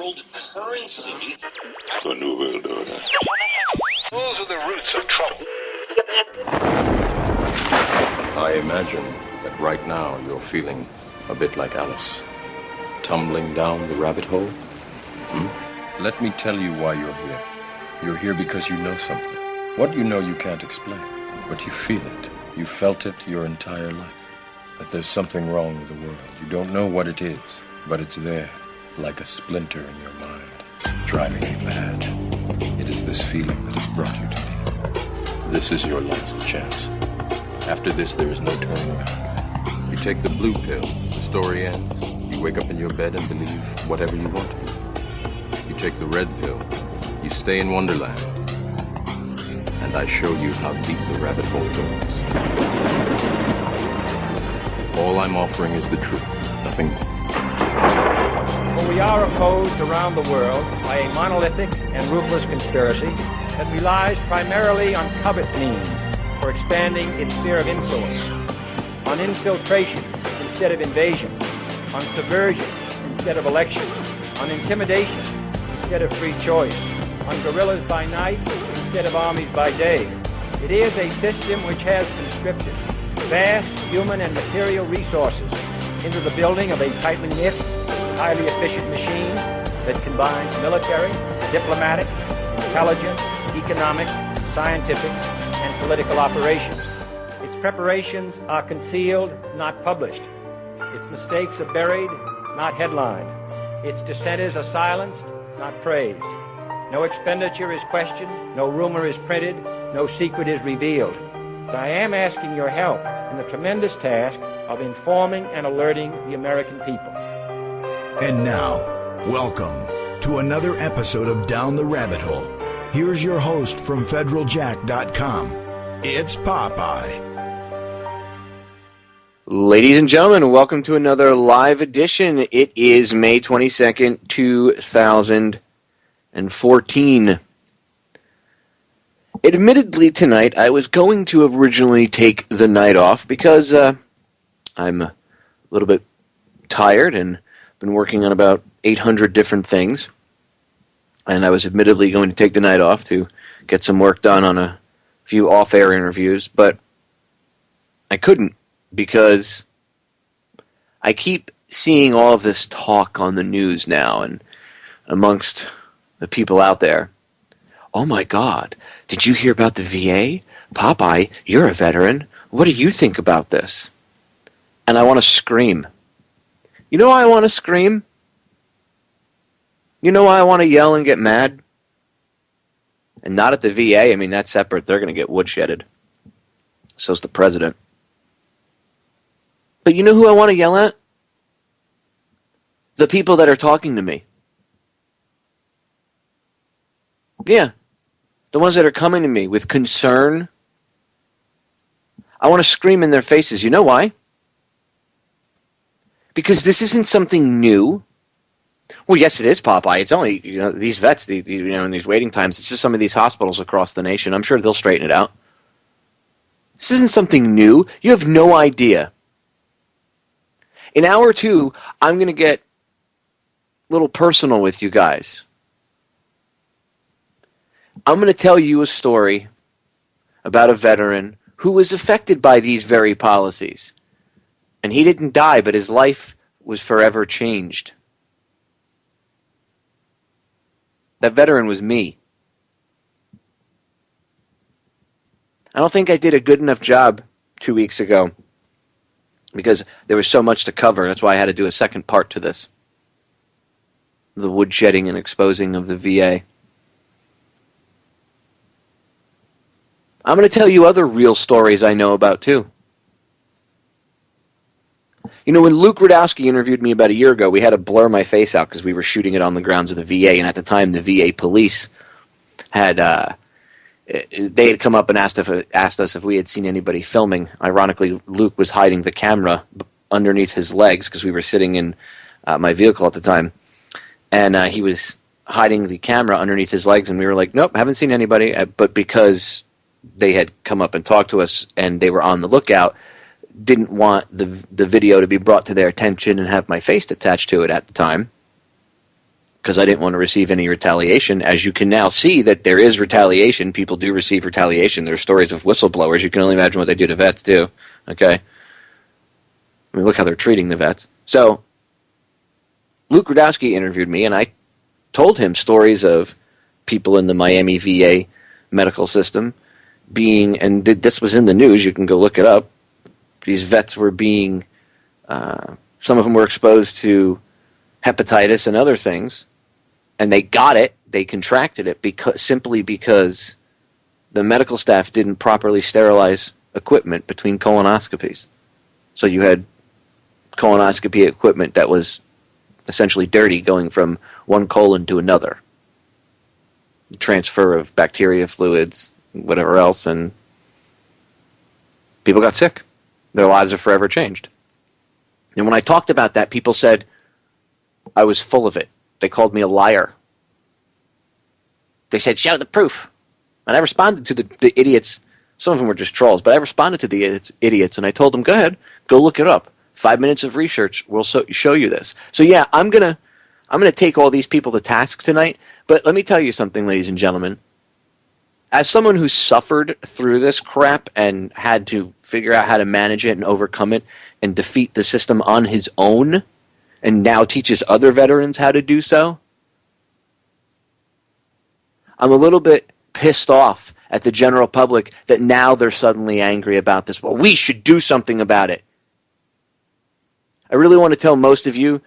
world currency. The New World Order. Those are the roots of trouble. I imagine that right now you're feeling a bit like Alice, tumbling down the rabbit hole. Let me tell you why you're here. You're here because you know something. What you know you can't explain, but you feel it. You felt it your entire life. That there's something wrong with the world. You don't know what it is, but it's there, like a splinter in your mind, driving you mad. It is this feeling that has brought you to me. This is your last chance. After this, there is no turning around. You take the blue pill, the story ends. You wake up in your bed and believe whatever you want to. You take the red pill, you stay in Wonderland, and I show you how deep the rabbit hole goes. All I'm offering is the truth, nothing more. For we are opposed around the world by a monolithic and ruthless conspiracy that relies primarily on covert means for expanding its sphere of influence, on infiltration instead of invasion, on subversion instead of elections, on intimidation instead of free choice, on guerrillas by night instead of armies by day. It is a system which has conscripted vast human and material resources into the building of a tightly knit, highly efficient machine that combines military, diplomatic, intelligence, economic, scientific, and political operations. Its preparations are concealed, not published. Its mistakes are buried, not headlined. Its dissenters are silenced, not praised. No expenditure is questioned, no rumor is printed, no secret is revealed. But I am asking your help in the tremendous task of informing and alerting the American people. And now, welcome to another episode of Down the Rabbit Hole. Here's your host from FederalJack.com. It's Popeye. Ladies and gentlemen, welcome to another live edition. It is May 22nd, 2014. Admittedly, tonight, I was going to originally take the night off because I'm a little bit tired and been working on about 800 different things. And I was admittedly going to take the night off to get some work done on a few off-air interviews, but I couldn't because I keep seeing all of this talk on the news now and amongst the people out there. Oh my God, did you hear about the VA? Popeye, you're a veteran. What do you think about this? And I want to scream. You know why I want to scream? You know why I want to yell and get mad? And not at the VA. I mean, that's separate. They're going to get woodshedded. So's the president. But you know who I want to yell at? The people that are talking to me. Yeah. The ones that are coming to me with concern. I want to scream in their faces. You know why? Because this isn't something new. Well, yes, it is, Popeye. It's only these vets, in these waiting times. It's just some of these hospitals across the nation. I'm sure they'll straighten it out. This isn't something new. You have no idea. In hour two, I'm going to get a little personal with you guys. I'm going to tell you a story about a veteran who was affected by these very policies. And he didn't die, but his life was forever changed. That veteran was me. I don't think I did a good enough job 2 weeks ago because there was so much to cover. That's why I had to do a second part to this. The woodshedding and exposing of the VA. I'm going to tell you other real stories I know about, too. You know, when Luke Rudowski interviewed me about a year ago, we had to blur my face out because we were shooting it on the grounds of the VA, and at the time, the VA police had they had come up and asked us if we had seen anybody filming. Ironically, Luke was hiding the camera underneath his legs because we were sitting in my vehicle at the time, and he was hiding the camera underneath his legs, and we were like, nope, haven't seen anybody. But because they had come up and talked to us and they were on the lookout, didn't want the video to be brought to their attention and have my face attached to it at the time. because I didn't want to receive any retaliation. As you can now see that there is retaliation. People do receive retaliation. There's stories of whistleblowers. You can only imagine what they do to vets too. Okay? I mean, look how they're treating the vets. So, Luke Rudowski interviewed me, and I told him stories of people in the Miami VA medical system being, and this was in the news, you can go look it up, these vets were being, some of them were exposed to hepatitis and other things, and they got it, they contracted it simply because the medical staff didn't properly sterilize equipment between colonoscopies. So you had colonoscopy equipment that was essentially dirty going from one colon to another. Transfer of bacteria, fluids, whatever else, and people got sick. Their lives are forever changed. And when I talked about that, people said I was full of it. They called me a liar. They said, show the proof. And I responded to the idiots. Some of them were just trolls, but I responded to the idiots, and I told them, go ahead, go look it up. 5 minutes of research will show you this. So yeah, I'm gonna take all these people to task tonight. But let me tell you something, ladies and gentlemen. As someone who suffered through this crap and had to figure out how to manage it and overcome it and defeat the system on his own, and now teaches other veterans how to do so, I'm a little bit pissed off at the general public that now they're suddenly angry about this. Well, we should do something about it. I really want to tell most of you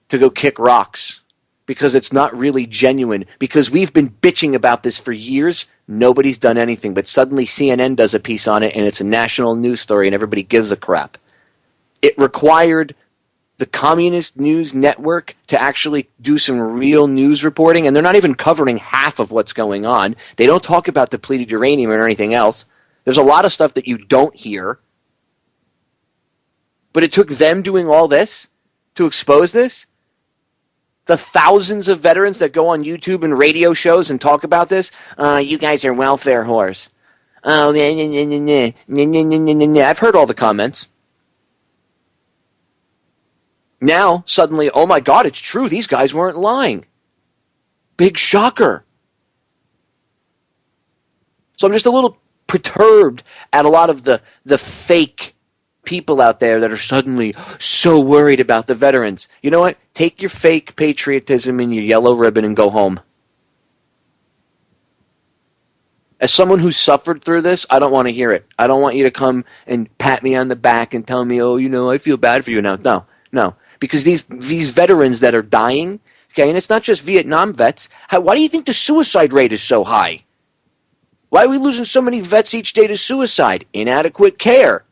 to go kick rocks because it's not really genuine. Because we've been bitching about this for years. Nobody's done anything. But suddenly CNN does a piece on it and it's a national news story and everybody gives a crap. It required the Communist News Network to actually do some real news reporting, and they're not even covering half of what's going on. They don't talk about depleted uranium or anything else. There's a lot of stuff that you don't hear. But it took them doing all this to expose this. The thousands of veterans that go on YouTube and radio shows and talk about this. You guys are welfare whores. Oh, I've heard all the comments. Now, suddenly, oh my God, it's true. These guys weren't lying. Big shocker. So I'm just a little perturbed at a lot of the fake people out there that are suddenly so worried about the veterans. You know what? Take your fake patriotism and your yellow ribbon and go home. As someone who suffered through this, I don't want to hear it. I don't want you to come and pat me on the back and tell me, oh, you know, I feel bad for you now. No. Because these veterans that are dying, okay, and it's not just Vietnam vets. Why do you think the suicide rate is so high? Why are we losing so many vets each day to suicide? Inadequate care.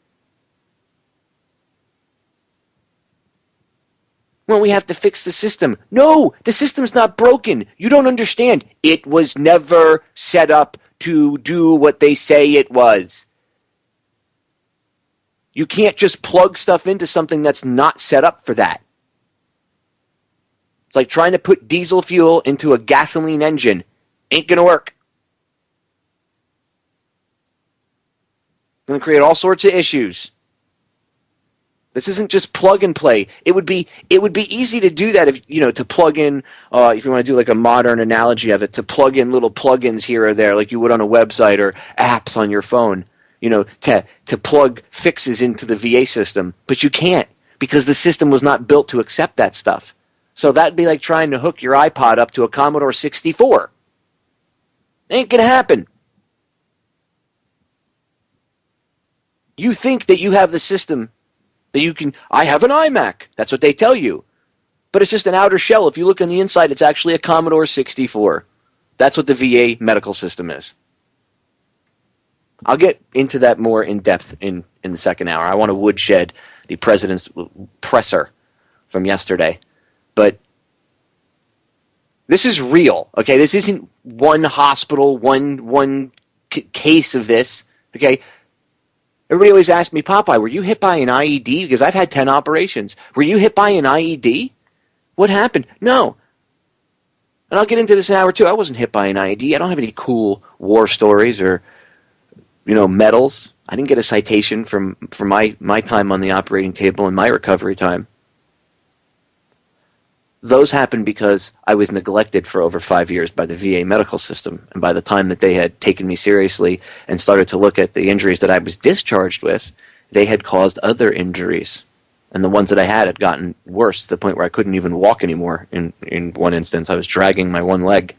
Well, we have to fix the system. No, the system's not broken. You don't understand. It was never set up to do what they say it was. You can't just plug stuff into something that's not set up for that. It's like trying to put diesel fuel into a gasoline engine. Ain't going to work. Going to create all sorts of issues. This isn't just plug and play. It would be easy to do that if to plug in. If you want to do like a modern analogy of it, to plug in little plugins here or there, like you would on a website or apps on your phone. To plug fixes into the VA system, but you can't because the system was not built to accept that stuff. So that'd be like trying to hook your iPod up to a Commodore 64. Ain't gonna happen. You think that you have the system. That you can, I have an iMac. That's what they tell you. But it's just an outer shell. If you look on the inside, it's actually a Commodore 64. That's what the VA medical system is. I'll get into that more in depth in the second hour. I want to woodshed the president's presser from yesterday. But this is real, okay? This isn't one hospital, one case of this, okay? Everybody always asks me, Popeye, were you hit by an IED? Because I've had 10 operations. Were you hit by an IED? What happened? No. And I'll get into this in hour two. I wasn't hit by an IED. I don't have any cool war stories or, medals. I didn't get a citation for my time on the operating table and my recovery time. those happened because I was neglected for over 5 years by the VA medical system. And by the time that they had taken me seriously and started to look at the injuries that I was discharged with, they had caused other injuries. And the ones that I had gotten worse to the point where I couldn't even walk anymore. In one instance, I was dragging my one leg.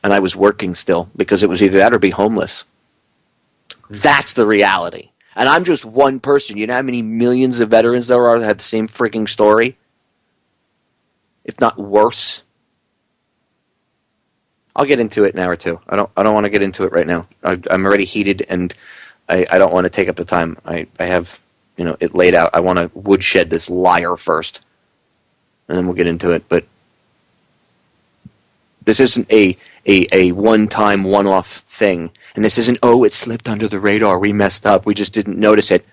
And I was working still because it was either that or be homeless. That's the reality. And I'm just one person. You know how many millions of veterans there are that have the same freaking story? If not worse. I'll get into it in an hour or two. I don't want to get into it right now. I'm already heated, and I don't want to take up the time. I have it laid out. I want to woodshed this liar first, and then we'll get into it. But this isn't a one-time, one-off thing. And this isn't, it slipped under the radar, we messed up, we just didn't notice it.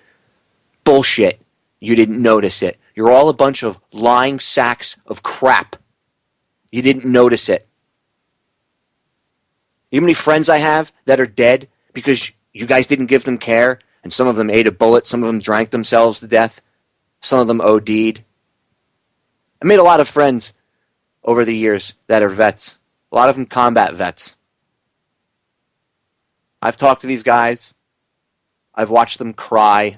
Bullshit. You didn't notice it. You're all a bunch of lying sacks of crap. You didn't notice it. You know how many friends I have that are dead because you guys didn't give them care, and some of them ate a bullet, some of them drank themselves to death, some of them OD'd. I made a lot of friends over the years that are vets. A lot of them combat vets. I've talked to these guys. I've watched them cry.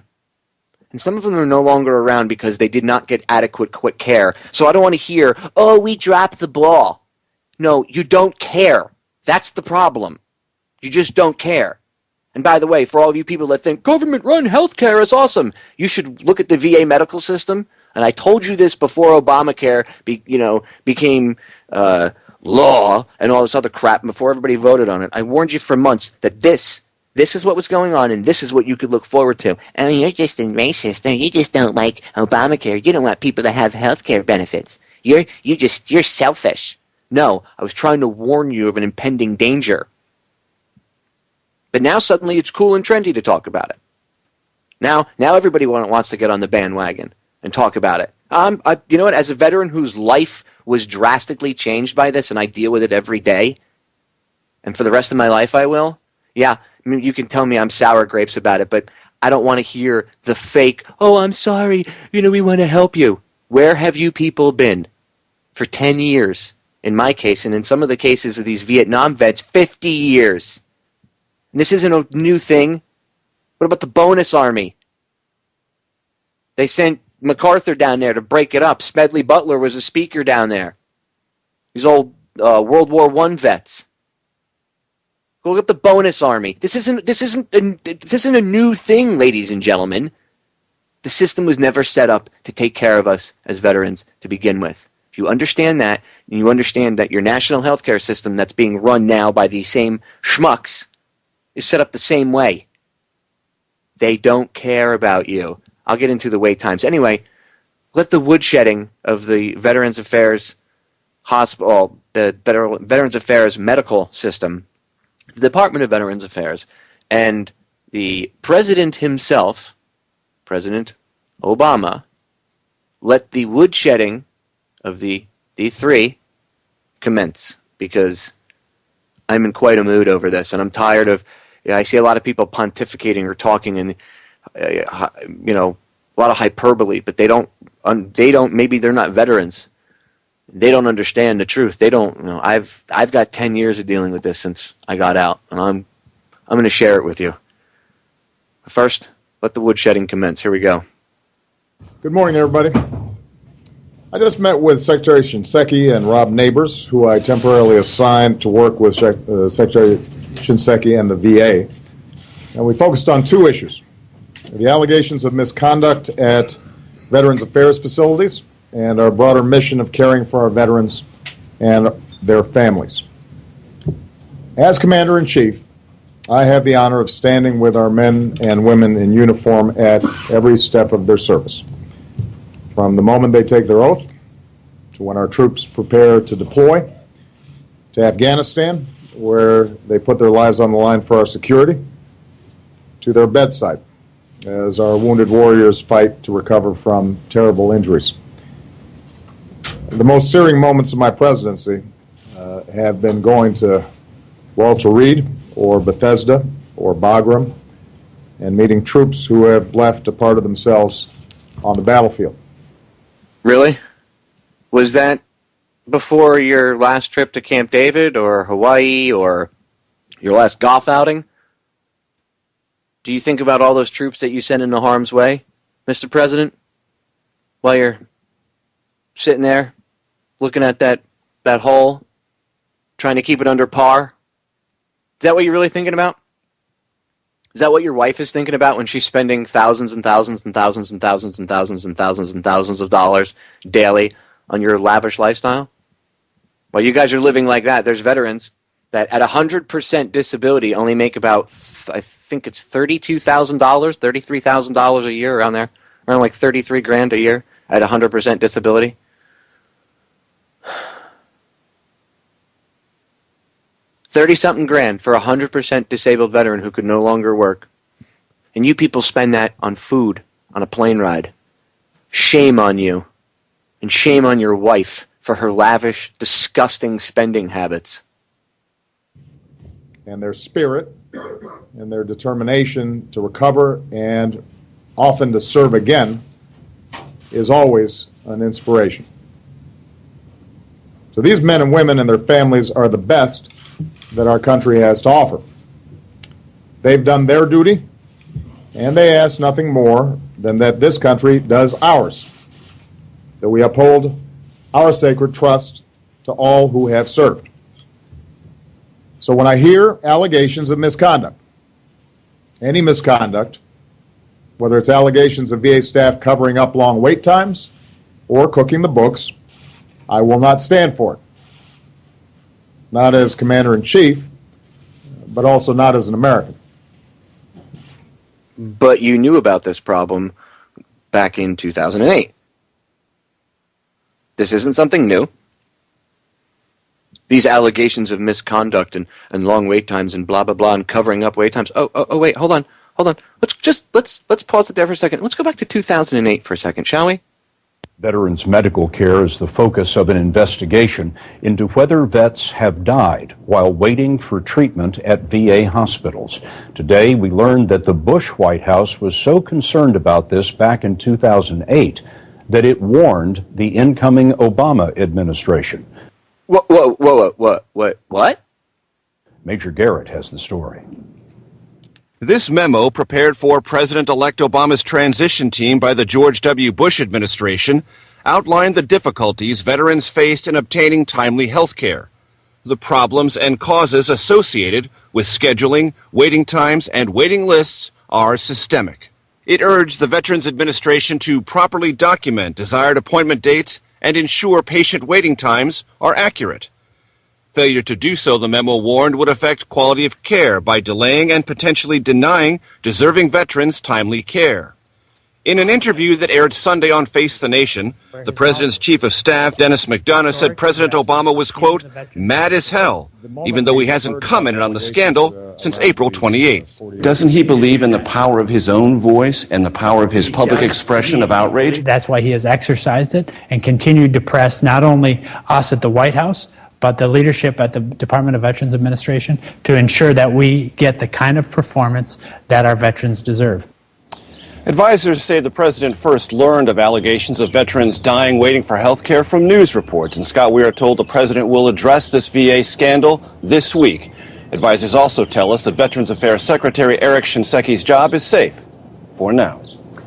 And some of them are no longer around because they did not get adequate quick care. So I don't want to hear, we dropped the ball. No, you don't care. That's the problem. You just don't care. And by the way, for all of you people that think government-run healthcare is awesome, you should look at the VA medical system. And I told you this before Obamacare became law and all this other crap, and before everybody voted on it. I warned you for months that this is what was going on, and this is what you could look forward to. Oh, you're just a racist. No, you just don't like Obamacare. You don't want people to have health care benefits. You're selfish. No, I was trying to warn you of an impending danger. But now suddenly it's cool and trendy to talk about it. Now everybody wants to get on the bandwagon and talk about it. You know what? As a veteran whose life was drastically changed by this, and I deal with it every day, and for the rest of my life I will, yeah, I mean, you can tell me I'm sour grapes about it, but I don't want to hear the fake, I'm sorry, we want to help you. Where have you people been for 10 years? In my case, and in some of the cases of these Vietnam vets, 50 years. And this isn't a new thing. What about the bonus army? They sent MacArthur down there to break it up. Smedley Butler was a speaker down there. These old World War I vets. Go look up the bonus army. This isn't a new thing, ladies and gentlemen. The system was never set up to take care of us as veterans to begin with. If you understand that, and you understand that your national health care system that's being run now by these same schmucks is set up the same way. They don't care about you. I'll get into the wait times. Anyway, let the woodshedding of the Veterans Affairs Hospital, the Veterans Affairs medical system, the Department of Veterans Affairs, and the President himself, President Obama, let the woodshedding of the D3 commence, because I'm in quite a mood over this, and I'm tired of, I see a lot of people pontificating or talking and a lot of hyperbole, but they don't, maybe they're not veterans. They don't understand the truth. They don't, I've got 10 years of dealing with this since I got out, and I'm going to share it with you. First, let the woodshedding commence. Here we go. Good morning, everybody. I just met with Secretary Shinseki and Rob Neighbors, who I temporarily assigned to work with Secretary Shinseki and the VA, and we focused on two issues: the allegations of misconduct at Veterans Affairs facilities and our broader mission of caring for our veterans and their families. As Commander-in-Chief, I have the honor of standing with our men and women in uniform at every step of their service, from the moment they take their oath to when our troops prepare to deploy to Afghanistan, where they put their lives on the line for our security, to their bedside as our wounded warriors fight to recover from terrible injuries. The most searing moments of my presidency have been going to Walter Reed or Bethesda or Bagram and meeting troops who have left a part of themselves on the battlefield. Really? Was that before your last trip to Camp David or Hawaii or your last golf outing? Do you think about all those troops that you send into harm's way, Mr. President, while you're sitting there looking at that hole, trying to keep it under par? Is that what you're really thinking about? Is that what your wife is thinking about when she's spending thousands and thousands and thousands and thousands and thousands and thousands and thousands of dollars daily on your lavish lifestyle? While you guys are living like that, there's veterans that at 100% disability only make about, I think it's $32,000, $33,000 a year, around there. Around like 33 grand a year at 100% disability. $30-something grand for a 100% disabled veteran who could no longer work. And you people spend that on food, on a plane ride. Shame on you. And shame on your wife for her lavish, disgusting spending habits. And their spirit and their determination to recover and often to serve again is always an inspiration. So these men and women and their families are the best that our country has to offer. They've done their duty, and they ask nothing more than that this country does ours, that we uphold our sacred trust to all who have served. So when I hear allegations of misconduct, any misconduct, whether it's allegations of VA staff covering up long wait times or cooking the books, I will not stand for it. Not as Commander-in-Chief, but also not as an American. But you knew about this problem back in 2008. This isn't something new. These allegations of misconduct and long wait times and blah, blah, blah, and covering up wait times. Oh, wait, hold on. Let's pause it there for a second. Let's go back to 2008 for a second, shall we? Veterans medical care is the focus of an investigation into whether vets have died while waiting for treatment at VA hospitals. Today, we learned that the Bush White House was so concerned about this back in 2008 that it warned the incoming Obama administration. What? Major Garrett has the story. This memo, prepared for President-elect Obama's transition team by the George W. Bush administration, outlined the difficulties veterans faced in obtaining timely health care, the problems and causes associated with scheduling, waiting times, and waiting lists are systemic. It urged the Veterans Administration to properly document desired appointment dates and ensure patient waiting times are accurate. Failure to do so, the memo warned, would affect quality of care by delaying and potentially denying deserving veterans timely care. In an interview that aired Sunday on Face the Nation, the President's Chief of Staff, Dennis McDonough, said President Obama was, quote, mad as hell, even though he hasn't commented on the scandal since April 28th. Doesn't he believe in the power of his own voice and the power of his public expression of outrage? That's why he has exercised it and continued to press not only us at the White House, but the leadership at the Department of Veterans Administration to ensure that we get the kind of performance that our veterans deserve. Advisors say the president first learned of allegations of veterans dying waiting for health care from news reports. And Scott, we are told the president will address this VA scandal this week. Advisors also tell us that Veterans Affairs Secretary Eric Shinseki job is safe for now.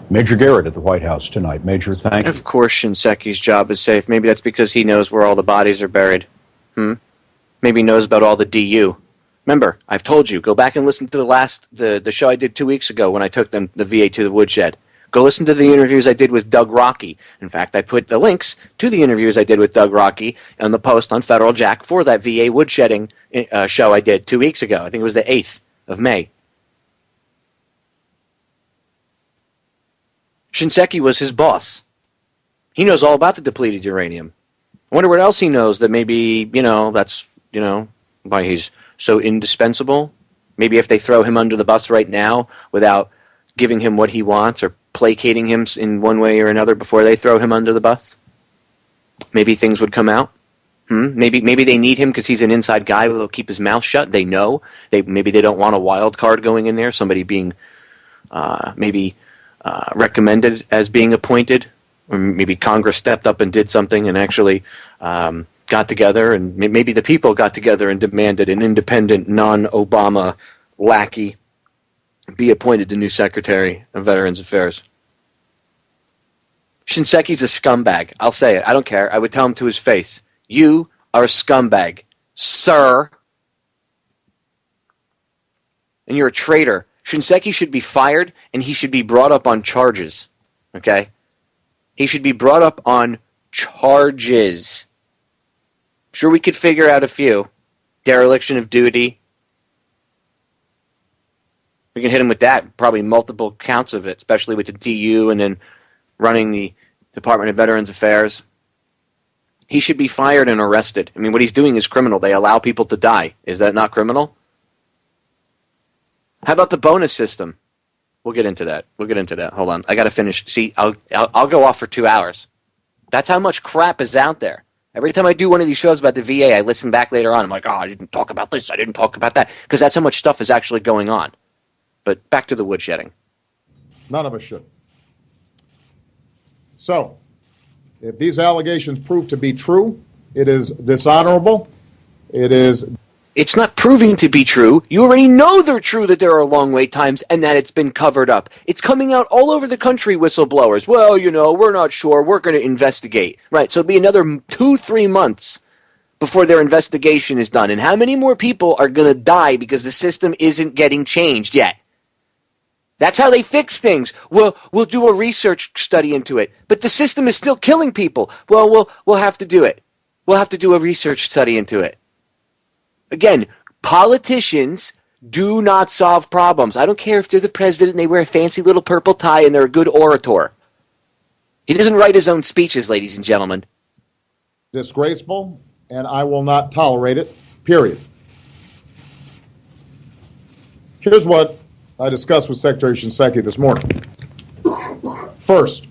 Major Garrett at the White House tonight. Major, thank you. Of course Shinseki's job is safe. Maybe that's because he knows where all the bodies are buried. Maybe he knows about all the DU. Remember, I've told you, go back and listen to the show I did 2 weeks ago when I took the VA to the woodshed. Go listen to the interviews I did with Doug Rocky. In fact, I put the links to the interviews I did with Doug Rocky on the post on Federal Jack for that VA woodshedding show I did 2 weeks ago. I think it was the 8th of May. Shinseki was his boss. He knows all about the depleted uranium. I wonder what else he knows that maybe, that's, why he's so indispensable. Maybe if they throw him under the bus right now without giving him what he wants or placating him in one way or another before they throw him under the bus, maybe things would come out. Maybe they need him because he's an inside guy who will keep his mouth shut. They know. Maybe they don't want a wild card going in there, somebody being recommended as being appointed Or maybe Congress stepped up and did something and actually got together, and maybe the people got together and demanded an independent, non-Obama lackey be appointed the new Secretary of Veterans Affairs. Shinseki's a scumbag. I'll say it. I don't care. I would tell him to his face. You are a scumbag, sir. And you're a traitor. Shinseki should be fired, and he should be brought up on charges. Okay? He should be brought up on charges. Sure, we could figure out a few. Dereliction of duty. We can hit him with that. Probably multiple counts of it, especially with the DU and then running the Department of Veterans Affairs. He should be fired and arrested. I mean, what he's doing is criminal. They allow people to die. Is that not criminal? How about the bonus system? We'll get into that. Hold on. I got to finish. See, I'll go off for 2 hours. That's how much crap is out there. Every time I do one of these shows about the VA, I listen back later on. I'm like, oh, I didn't talk about this. I didn't talk about that. Because that's how much stuff is actually going on. But back to the woodshedding. None of us should. So, if these allegations prove to be true, it is dishonorable. It's not proving to be true. You already know they're true, that there are long wait times and that it's been covered up. It's coming out all over the country, whistleblowers. Well, we're not sure. We're going to investigate. Right, so it'll be another 2-3 months before their investigation is done. And how many more people are going to die because the system isn't getting changed yet? That's how they fix things. We'll do a research study into it. But the system is still killing people. Well, we'll have to do it. We'll have to do a research study into it. Again, politicians do not solve problems. I don't care if they're the president and they wear a fancy little purple tie and they're a good orator. He doesn't write his own speeches, ladies and gentlemen. Disgraceful, and I will not tolerate it, period. Here's what I discussed with Secretary Shinseki this morning. First,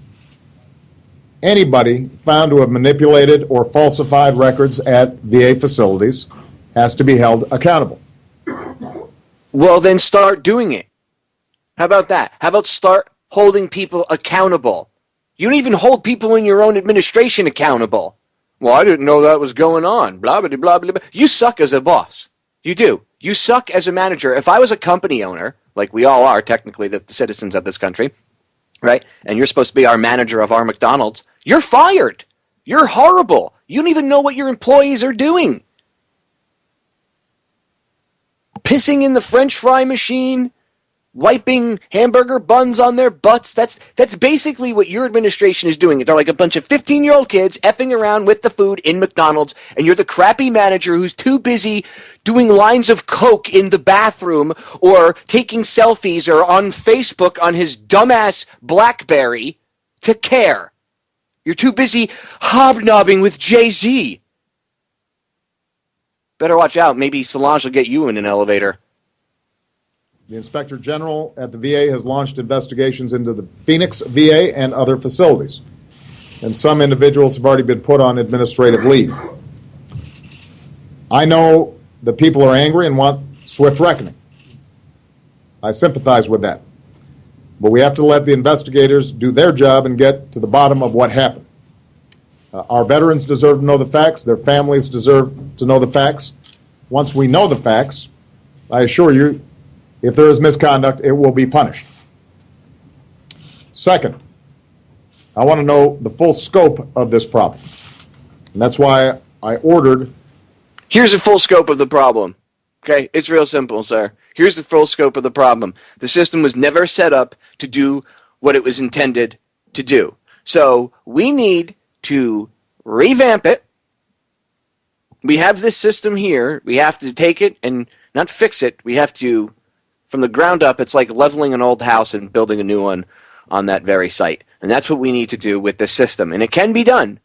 anybody found to have manipulated or falsified records at VA facilities has to be held accountable. Well, then start doing it. How about that? How about start holding people accountable? You don't even hold people in your own administration accountable. Well, I didn't know that was going on. Blah, blah, blah, blah, blah. You suck as a boss. You do. You suck as a manager. If I was a company owner, like we all are, technically, the citizens of this country, right? And you're supposed to be our manager of our McDonald's, you're fired. You're horrible. You don't even know what your employees are doing. Pissing in the French fry machine, wiping hamburger buns on their butts. That's basically what your administration is doing. They're like a bunch of 15-year-old kids effing around with the food in McDonald's, and you're the crappy manager who's too busy doing lines of coke in the bathroom or taking selfies or on Facebook on his dumbass BlackBerry to care. You're too busy hobnobbing with Jay-Z. Better watch out. Maybe Solange will get you in an elevator. The Inspector General at the VA has launched investigations into the Phoenix VA and other facilities. And some individuals have already been put on administrative leave. I know the people are angry and want swift reckoning. I sympathize with that. But we have to let the investigators do their job and get to the bottom of what happened. Our veterans deserve to know the facts. Their families deserve to know the facts. Once we know the facts, I assure you, if there is misconduct, it will be punished. Second, I want to know the full scope of this problem. And that's why I ordered... Here's the full scope of the problem. Okay? It's real simple, sir. Here's the full scope of the problem. The system was never set up to do what it was intended to do. So we need to revamp it. We have this system here. We have to take it and not fix it. We have to, from the ground up, it's like leveling an old house and building a new one on that very site. And that's what we need to do with this system. And it can be done.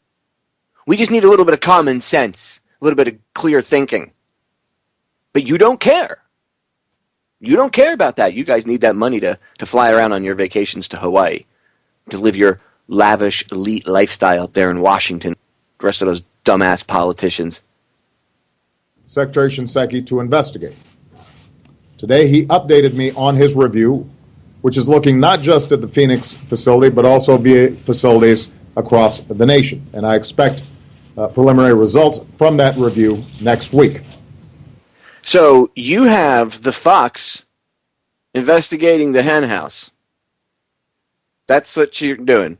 We just need a little bit of common sense, a little bit of clear thinking. But you don't care. You don't care about that. You guys need that money to fly around on your vacations to Hawaii, to live your lavish, elite lifestyle up there in Washington. The rest of those dumbass politicians. Secretary Shinseki to investigate. Today he updated me on his review, which is looking not just at the Phoenix facility, but also VA facilities across the nation. And I expect preliminary results from that review next week. So you have the Fox investigating the hen house. That's what you're doing.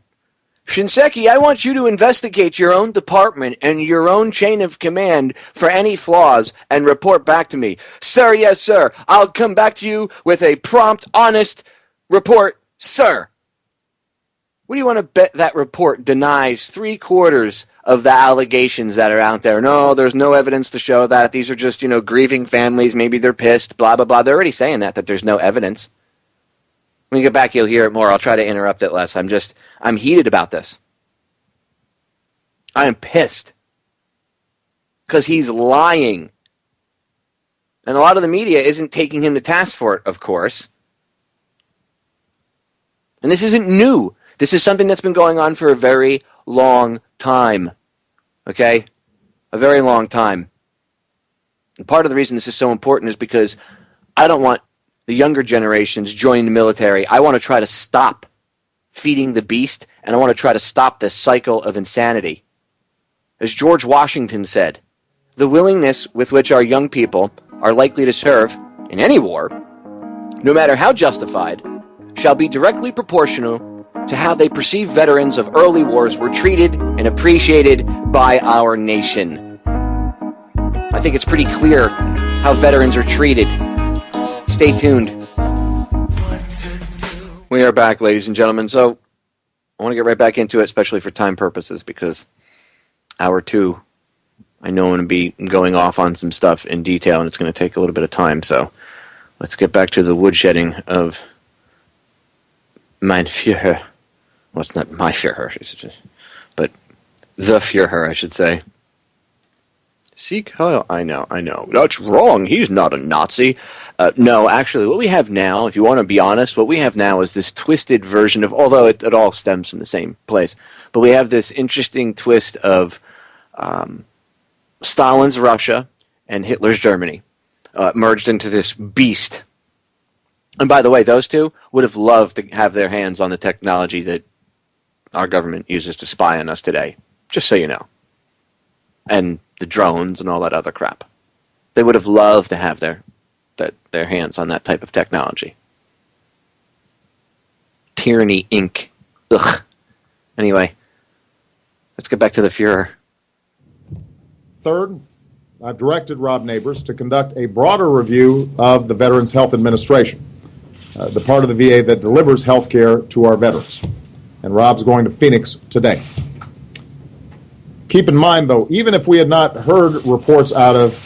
Shinseki, I want you to investigate your own department and your own chain of command for any flaws and report back to me. Sir, yes, sir. I'll come back to you with a prompt, honest report, sir. What do you want to bet that report denies 3/4 of the allegations that are out there? No, there's no evidence to show that. These are just, grieving families. Maybe they're pissed, blah, blah, blah. They're already saying that there's no evidence. When you get back, you'll hear it more. I'll try to interrupt it less. I'm heated about this. I am pissed. Because he's lying. And a lot of the media isn't taking him to task for it, of course. And this isn't new. This is something that's been going on for a very long time. Okay? A very long time. And part of the reason this is so important is because I don't want the younger generations joining the military. I want to try to stop feeding the beast, and I want to try to stop this cycle of insanity. As George Washington said, the willingness with which our young people are likely to serve in any war, no matter how justified, shall be directly proportional to how they perceive veterans of early wars were treated and appreciated by our nation. I think it's pretty clear how veterans are treated. Stay tuned. We are back, ladies and gentlemen. So I want to get right back into it, especially for time purposes, because hour 2, I know I'm going to be going off on some stuff in detail, and it's going to take a little bit of time. So let's get back to the woodshedding of mein Führer. Well, it's not my Führer, but the Führer, I should say. Sieg Heil? I know. That's wrong. He's not a Nazi. No, actually, what we have now, if you want to be honest, what we have now is this twisted version of, although it all stems from the same place, but we have this interesting twist of Stalin's Russia and Hitler's Germany merged into this beast. And by the way, those two would have loved to have their hands on the technology that our government uses to spy on us today, just so you know. And the drones and all that other crap. They would have loved to have their hands on that type of technology. Tyranny, Inc. Ugh. Anyway, let's get back to the Fuhrer. Third, I've directed Rob Neighbors to conduct a broader review of the Veterans Health Administration, the part of the VA that delivers health care to our veterans. And Rob's going to Phoenix today. Keep in mind, though, even if we had not heard reports out of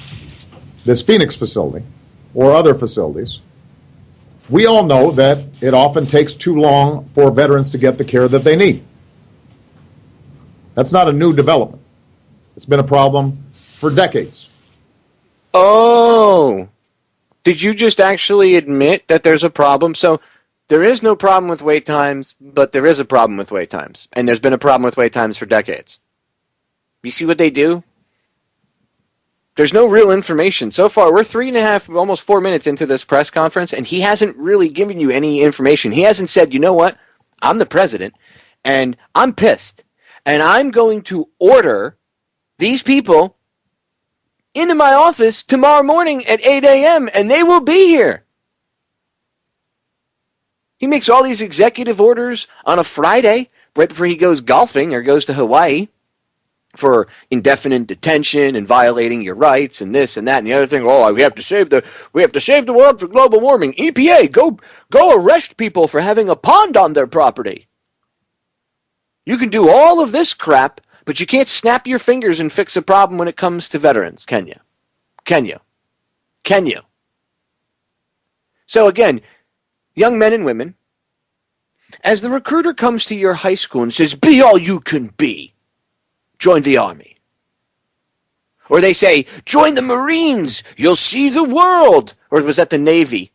this Phoenix facility or other facilities, we all know that it often takes too long for veterans to get the care that they need. That's not a new development. It's been a problem for decades. Oh, did you just actually admit that there's a problem? So there is no problem with wait times, but there is a problem with wait times. And there's been a problem with wait times for decades. You see what they do? There's no real information. So far, we're 3.5, almost 4 minutes into this press conference, and he hasn't really given you any information. He hasn't said, you know what? I'm the president, and I'm pissed, and I'm going to order these people into my office tomorrow morning at 8 a.m., and they will be here. He makes all these executive orders on a Friday, right before he goes golfing or goes to Hawaii, for indefinite detention and violating your rights and this and that and the other thing. Oh, we have to save the world for global warming. EPA, go arrest people for having a pond on their property. You can do all of this crap, but you can't snap your fingers and fix a problem when it comes to veterans, can you? Can you? Can you? So again, young men and women, as the recruiter comes to your high school and says, be all you can be, join the Army. Or they say, join the Marines, you'll see the world. Or was that the Navy?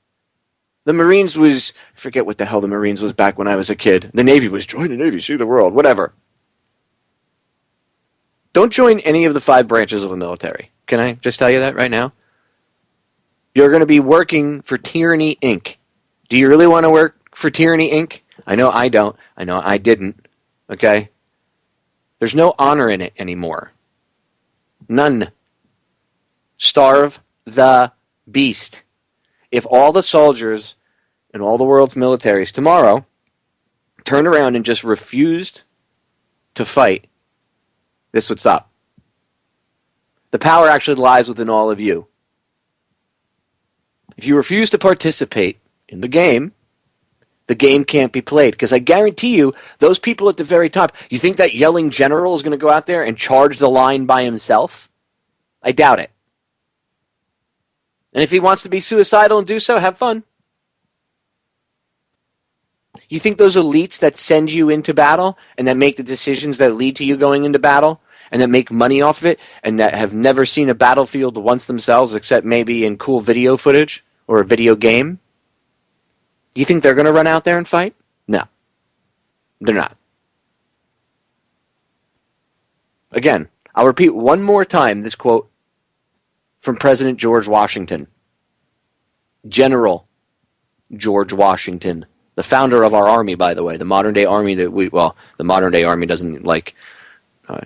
The Marines was, I forget what the hell the Marines was back when I was a kid. The Navy was, join the Navy, see the world, whatever. Don't join any of the 5 branches of the military. Can I just tell you that right now? You're going to be working for Tyranny, Inc. Do you really want to work for Tyranny, Inc.? I know I don't. I know I didn't. Okay? There's no honor in it anymore. None. Starve the beast. If all the soldiers in all the world's militaries tomorrow turned around and just refused to fight, this would stop. The power actually lies within all of you. If you refuse to participate in the game can't be played. Because I guarantee you, those people at the very top, you think that yelling general is going to go out there and charge the line by himself? I doubt it. And if he wants to be suicidal and do so, have fun. You think those elites that send you into battle and that make the decisions that lead to you going into battle and that make money off of it and that have never seen a battlefield once themselves except maybe in cool video footage or a video game, do you think they're going to run out there and fight? No. They're not. Again, I'll repeat one more time this quote from President George Washington. General George Washington. The founder of our army, by the way. The modern-day army the modern-day army doesn't like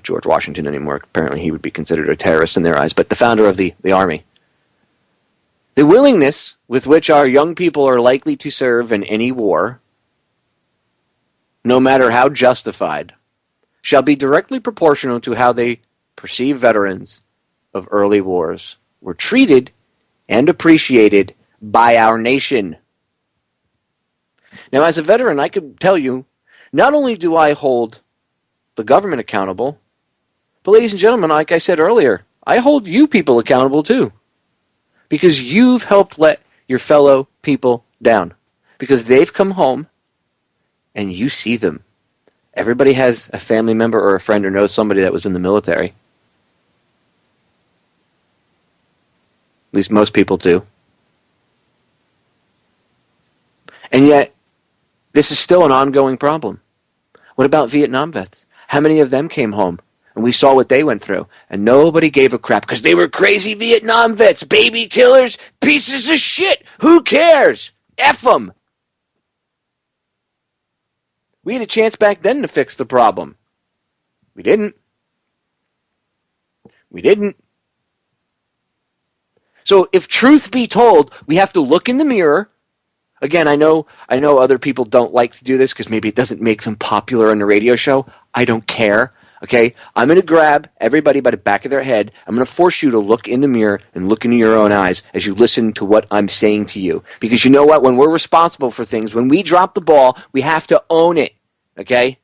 George Washington anymore. Apparently he would be considered a terrorist in their eyes. But the founder of the army. The willingness with which our young people are likely to serve in any war, no matter how justified, shall be directly proportional to how they perceive veterans of early wars were treated and appreciated by our nation. Now, as a veteran, I can tell you, not only do I hold the government accountable, but ladies and gentlemen, like I said earlier, I hold you people accountable too. Because you've helped let your fellow people down. Because they've come home and you see them. Everybody has a family member or a friend or knows somebody that was in the military. At least most people do. And yet, this is still an ongoing problem. What about Vietnam vets? How many of them came home? And we saw what they went through. And nobody gave a crap because they were crazy Vietnam vets. Baby killers. Pieces of shit. Who cares? F them. We had a chance back then to fix the problem. We didn't. We didn't. So if truth be told, we have to look in the mirror. Again, I know other people don't like to do this because maybe it doesn't make them popular on the radio show. I don't care. Okay? I'm going to grab everybody by the back of their head. I'm going to force you to look in the mirror and look into your own eyes as you listen to what I'm saying to you. Because you know what? When we're responsible for things, when we drop the ball, we have to own it. Okay?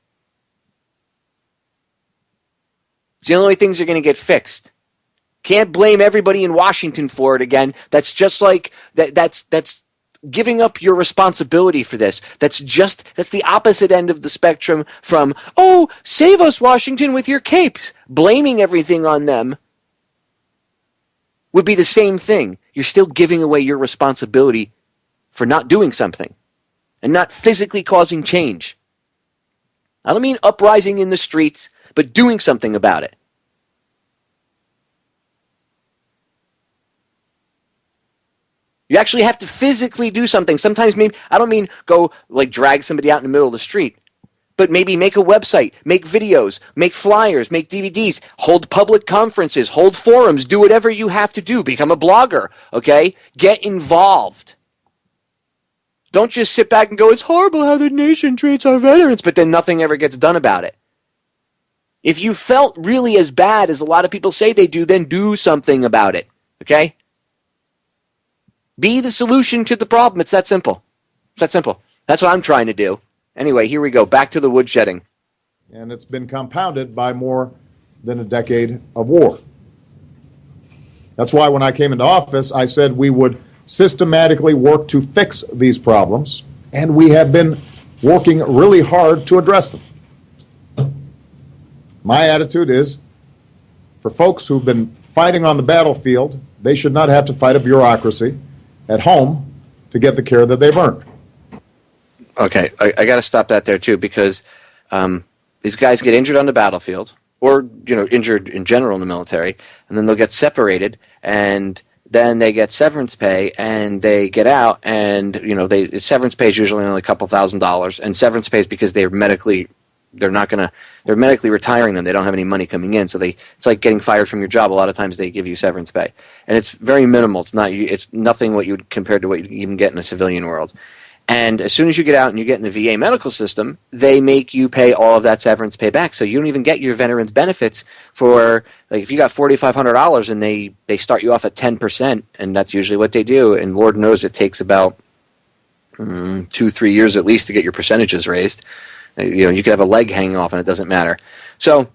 It's the only things that are going to get fixed. Can't blame everybody in Washington for it again. That's just like that's giving up your responsibility for this. That's the opposite end of the spectrum from, oh, save us, Washington, with your capes. Blaming everything on them would be the same thing. You're still giving away your responsibility for not doing something and not physically causing change. I don't mean uprising in the streets, but doing something about it. You actually have to physically do something. Sometimes maybe, I don't mean go like drag somebody out in the middle of the street, but maybe make a website, make videos, make flyers, make DVDs, hold public conferences, hold forums, do whatever you have to do. Become a blogger, okay? Get involved. Don't just sit back and go, it's horrible how the nation treats our veterans, but then nothing ever gets done about it. If you felt really as bad as a lot of people say they do, then do something about it, okay? Be the solution to the problem. It's that simple. It's that simple. That's what I'm trying to do. Anyway, here we go. Back to the woodshedding. And it's been compounded by more than a decade of war. That's why when I came into office, I said we would systematically work to fix these problems, and we have been working really hard to address them. My attitude is, for folks who've been fighting on the battlefield, they should not have to fight a bureaucracy at home to get the care that they've earned. Okay, I got to stop that there too, because these guys get injured on the battlefield, or injured in general in the military, and then they'll get separated, and then they get severance pay, and they get out, and severance pay is usually only a couple $1,000s, and severance pay is because they're medically they're not going to, they're medically retiring them. They don't have any money coming in. So it's like getting fired from your job. A lot of times they give you severance pay. And it's very minimal. It's nothing what you would compare to what you even get in a civilian world. And as soon as you get out and you get in the VA medical system, they make you pay all of that severance pay back. So you don't even get your veterans benefits for, like, if you got $4,500 and they start you off at 10%, and that's usually what they do. And Lord knows it takes about 2-3 years at least to get your percentages raised. You could have a leg hanging off and it doesn't matter. So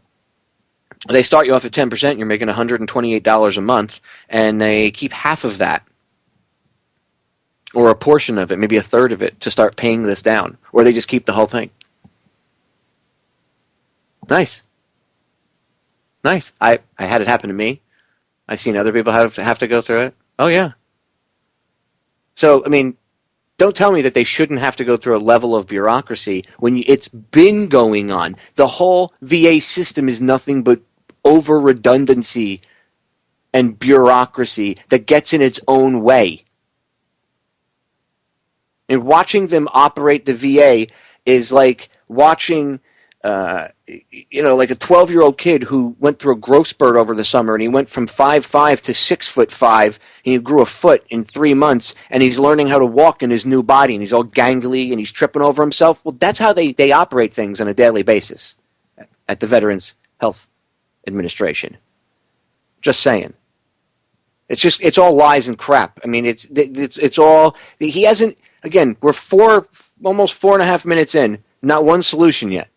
they start you off at 10%, you're making $128 a month, and they keep half of that, or a portion of it, maybe a third of it, to start paying this down. Or they just keep the whole thing. Nice. Nice. I had it happen to me. I've seen other people have to go through it. Oh, yeah. So, I mean, don't tell me that they shouldn't have to go through a level of bureaucracy when it's been going on. The whole VA system is nothing but over-redundancy and bureaucracy that gets in its own way. And watching them operate the VA is like watching, like a 12-year-old kid who went through a growth spurt over the summer, and he went from 5'5" to 6'5", and he grew a foot in 3 months, and he's learning how to walk in his new body, and he's all gangly, and he's tripping over himself. Well, that's how they operate things on a daily basis at the Veterans Health Administration. Just saying. It's all lies and crap. I mean, it's all, he hasn't. Again, we're almost 4.5 minutes in, not one solution yet.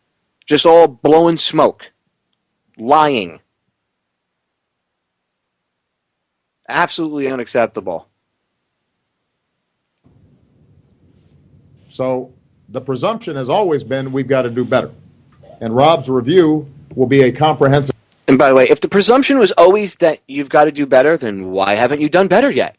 Just all blowing smoke. Lying. Absolutely unacceptable. So the presumption has always been we've got to do better. And Rob's review will be a comprehensive. And by the way, if the presumption was always that you've got to do better, then why haven't you done better yet?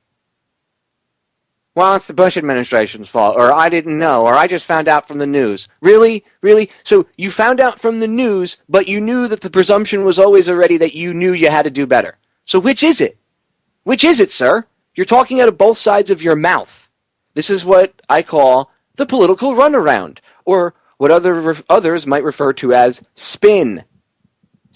Well, it's the Bush administration's fault, or I didn't know, or I just found out from the news. Really? Really? So you found out from the news, but you knew that the presumption was always already that you knew you had to do better. So which is it? Which is it, sir? You're talking out of both sides of your mouth. This is what I call the political runaround, or what others might refer to as spin.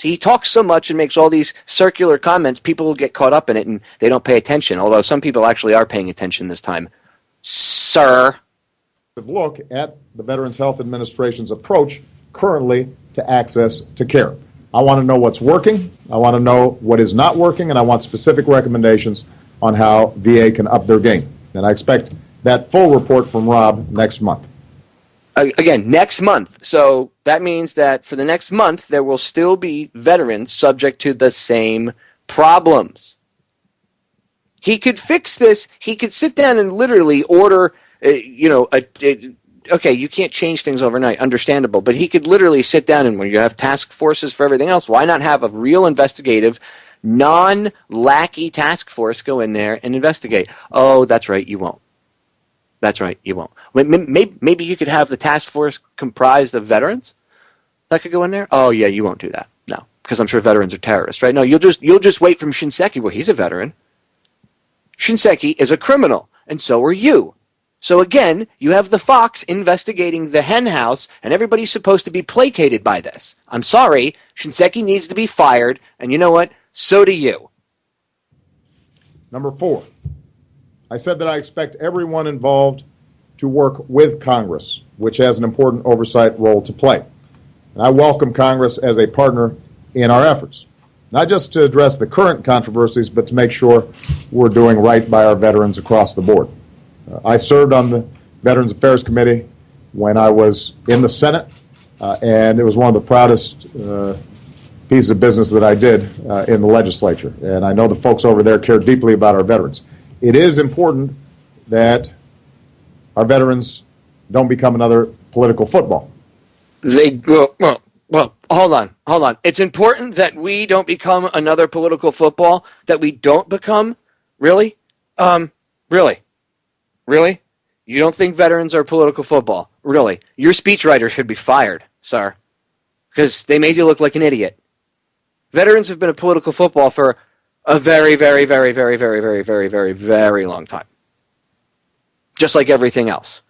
See, he talks so much and makes all these circular comments, people will get caught up in it and they don't pay attention, although some people actually are paying attention this time. Sir. Look at the Veterans Health Administration's approach currently to access to care. I want to know what's working, I want to know what is not working, and I want specific recommendations on how VA can up their game. And I expect that full report from Rob next month. Again, next month. So that means that for the next month, there will still be veterans subject to the same problems. He could fix this. He could sit down and literally order, okay, you can't change things overnight, understandable, but he could literally sit down and when you have task forces for everything else, why not have a real investigative, non-lackey task force go in there and investigate? Oh, that's right, you won't. That's right, you won't. Maybe you could have the task force comprised of veterans that could go in there? Oh, yeah, you won't do that. No, because I'm sure veterans are terrorists, right? No, you'll just wait from Shinseki. Well, he's a veteran. Shinseki is a criminal, and so are you. So again, you have the fox investigating the hen house, and everybody's supposed to be placated by this. I'm sorry, Shinseki needs to be fired, and you know what? So do you. Number 4. I said that I expect everyone involved to work with Congress, which has an important oversight role to play. And I welcome Congress as a partner in our efforts, not just to address the current controversies, but to make sure we're doing right by our veterans across the board. I served on the Veterans Affairs Committee when I was in the Senate, and it was one of the proudest pieces of business that I did in the legislature. And I know the folks over there care deeply about our veterans. It is important that our veterans don't become another political football. Well, hold on. It's important that we don't become another political football, that we don't become, really? Really? You don't think veterans are political football? Really? Your speechwriter should be fired, sir, because they made you look like an idiot. Veterans have been a political football for a very, very, very, very, very, very, very, very, very long time. Just like everything else.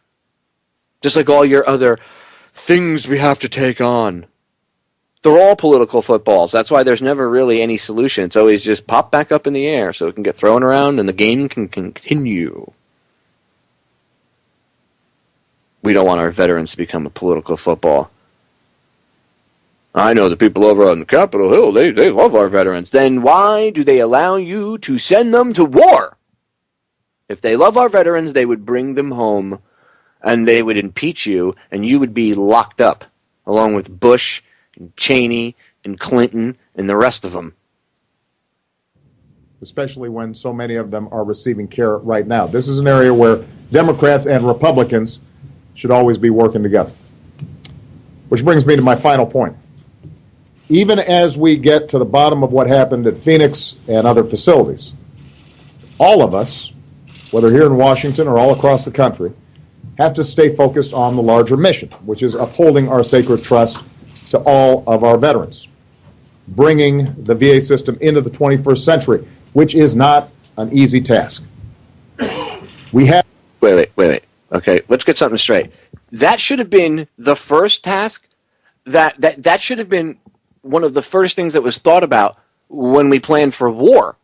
Just like all your other things we have to take on. They're all political footballs. That's why there's never really any solution. It's always just pop back up in the air so it can get thrown around and the game can continue. We don't want our veterans to become a political football. I know the people over on Capitol Hill, they love our veterans. Then why do they allow you to send them to war? If they love our veterans, they would bring them home and they would impeach you and you would be locked up along with Bush and Cheney and Clinton and the rest of them. Especially when so many of them are receiving care right now. This is an area where Democrats and Republicans should always be working together. Which brings me to my final point. Even as we get to the bottom of what happened at Phoenix and other facilities, all of us, whether here in Washington or all across the country, have to stay focused on the larger mission, which is upholding our sacred trust to all of our veterans, bringing the VA system into the 21st century, which is not an easy task. We have... Wait. Okay, let's get something straight. That should have been the first task. That should have been one of the first things that was thought about when we planned for war.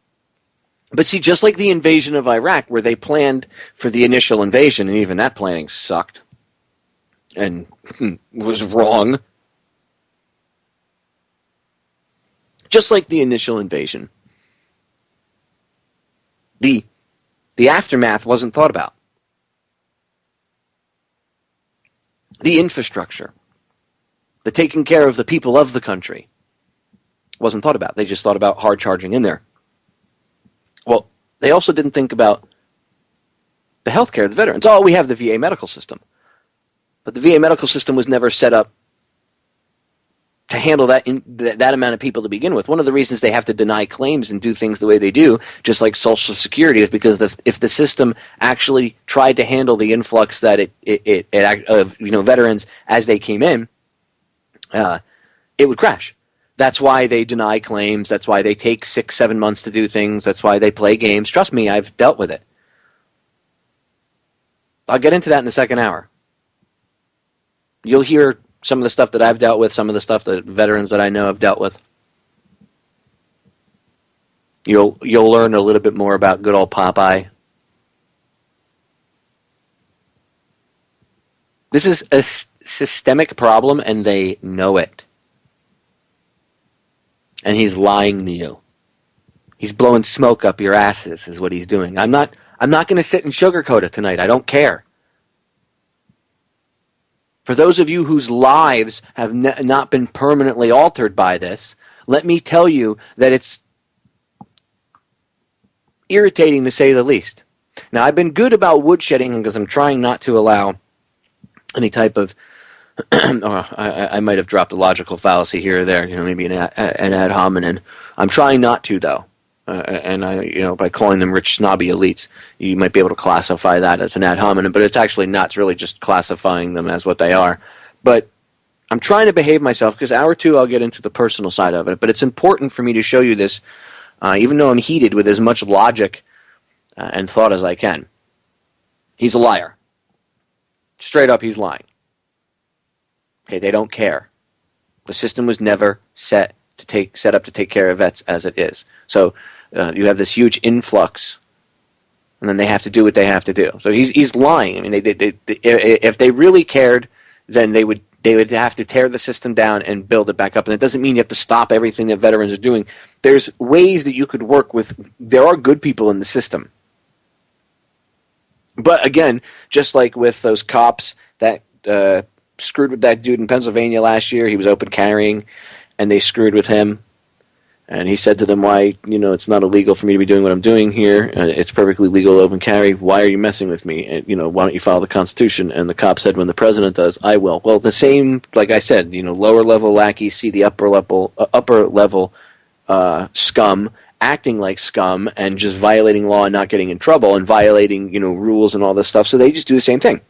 But see, just like the invasion of Iraq, where they planned for the initial invasion, and even that planning sucked and was wrong. Just like the initial invasion, the aftermath wasn't thought about. The infrastructure, the taking care of the people of the country wasn't thought about. They just thought about hard charging in there. Well, they also didn't think about the health care of the veterans. Oh, we have the VA medical system. But the VA medical system was never set up to handle that amount of people to begin with. One of the reasons they have to deny claims and do things the way they do, just like Social Security, is because if the system actually tried to handle the influx that of veterans as they came in, it would crash. That's why they deny claims. That's why they take 6-7 months to do things. That's why they play games. Trust me, I've dealt with it. I'll get into that in the second hour. You'll hear some of the stuff that I've dealt with, some of the stuff that veterans that I know have dealt with. You'll learn a little bit more about good old Popeye. This is a systemic problem, and they know it. And he's lying to you. He's blowing smoke up your asses, is what he's doing. I'm not going to sit and sugarcoat it tonight. I don't care. For those of you whose lives have not been permanently altered by this, let me tell you that it's irritating to say the least. Now, I've been good about woodshedding because I'm trying not to allow any type of I might have dropped a logical fallacy here or there, maybe an ad hominem. I'm trying not to, though. And by calling them rich, snobby elites, you might be able to classify that as an ad hominem, but it's actually not. It's really just classifying them as what they are. But I'm trying to behave myself because hour two, I'll get into the personal side of it. But it's important for me to show you this, even though I'm heated, with as much logic and thought as I can. He's a liar. Straight up, he's lying. Okay, they don't care. The system was never set up to take care of vets as it is. So you have this huge influx, and then they have to do what they have to do. So he's lying. I mean, if they really cared, then they would have to tear the system down and build it back up. And it doesn't mean you have to stop everything that veterans are doing. There's ways that you could work with. There are good people in the system. But again, just like with those cops that screwed with that dude in Pennsylvania last year, he was open carrying, and they screwed with him. And he said to them, why, it's not illegal for me to be doing what I'm doing here. It's perfectly legal to open carry. Why are you messing with me? And, why don't you follow the Constitution? And the cop said, when the president does, I will. Well, the same, like I said, lower level lackeys see the upper level scum acting like scum and just violating law and not getting in trouble and violating, rules and all this stuff. So they just do the same thing.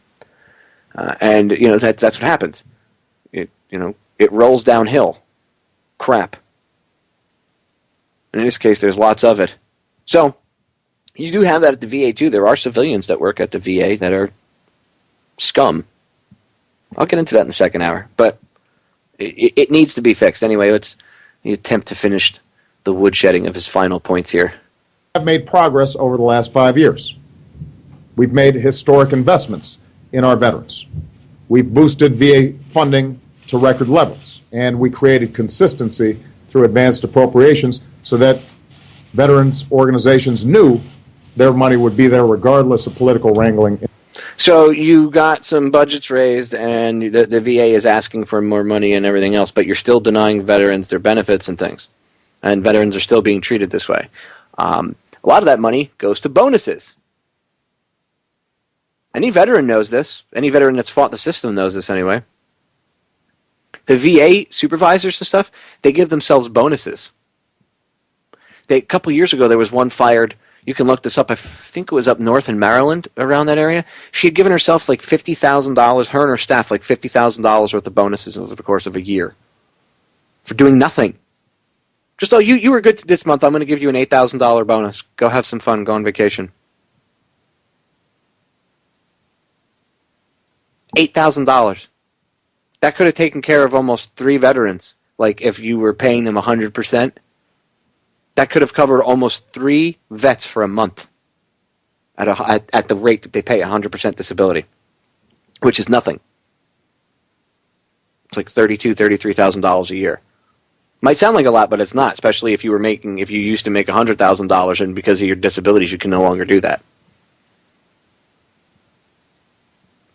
And that's what happens. It rolls downhill. Crap. In this case, there's lots of it. So, you do have that at the VA, too. There are civilians that work at the VA that are scum. I'll get into that in the second hour, but it needs to be fixed. Anyway, let's attempt to finish the woodshedding of his final points here. Have made progress over the last 5 years. We've made historic investments in our veterans. We've boosted VA funding to record levels, and we created consistency through advanced appropriations so that veterans organizations knew their money would be there regardless of political wrangling. So you got some budgets raised, and the VA is asking for more money and everything else, but you're still denying veterans their benefits and things. And veterans are still being treated this way. A lot of that money goes to bonuses. Any veteran knows this. Any veteran that's fought the system knows this anyway. The VA supervisors and stuff, they give themselves bonuses. A couple years ago, there was one fired. You can look this up. I think it was up north in Maryland, around that area. She had given herself like $50,000, her and her staff, like $50,000 worth of bonuses over the course of a year for doing nothing. Just, oh, you were good this month. I'm going to give you an $8,000 bonus. Go have some fun. Go on vacation. $8,000. That could have taken care of almost 3 veterans. Like if you were paying them 100%. That could have covered almost 3 vets for a month at the rate that they pay 100% disability, which is nothing. It's like $32,000, $33,000 a year. Might sound like a lot, but it's not, especially if you used to make $100,000 and because of your disabilities you can no longer do that.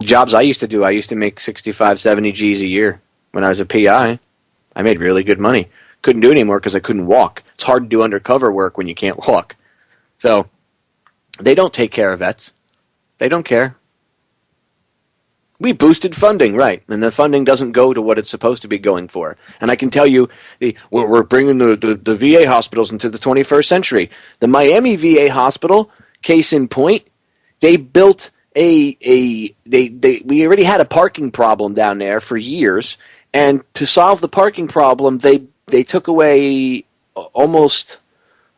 Jobs I used to make 65, 70 G's a year when I was a PI. I made really good money. Couldn't do it anymore because I couldn't walk. It's hard to do undercover work when you can't walk. So they don't take care of vets. They don't care. We boosted funding, right, and the funding doesn't go to what it's supposed to be going for. And I can tell you, we're bringing the VA hospitals into the 21st century. The Miami VA hospital, case in point, they built we already had a parking problem down there for years, and to solve the parking problem, they took away almost,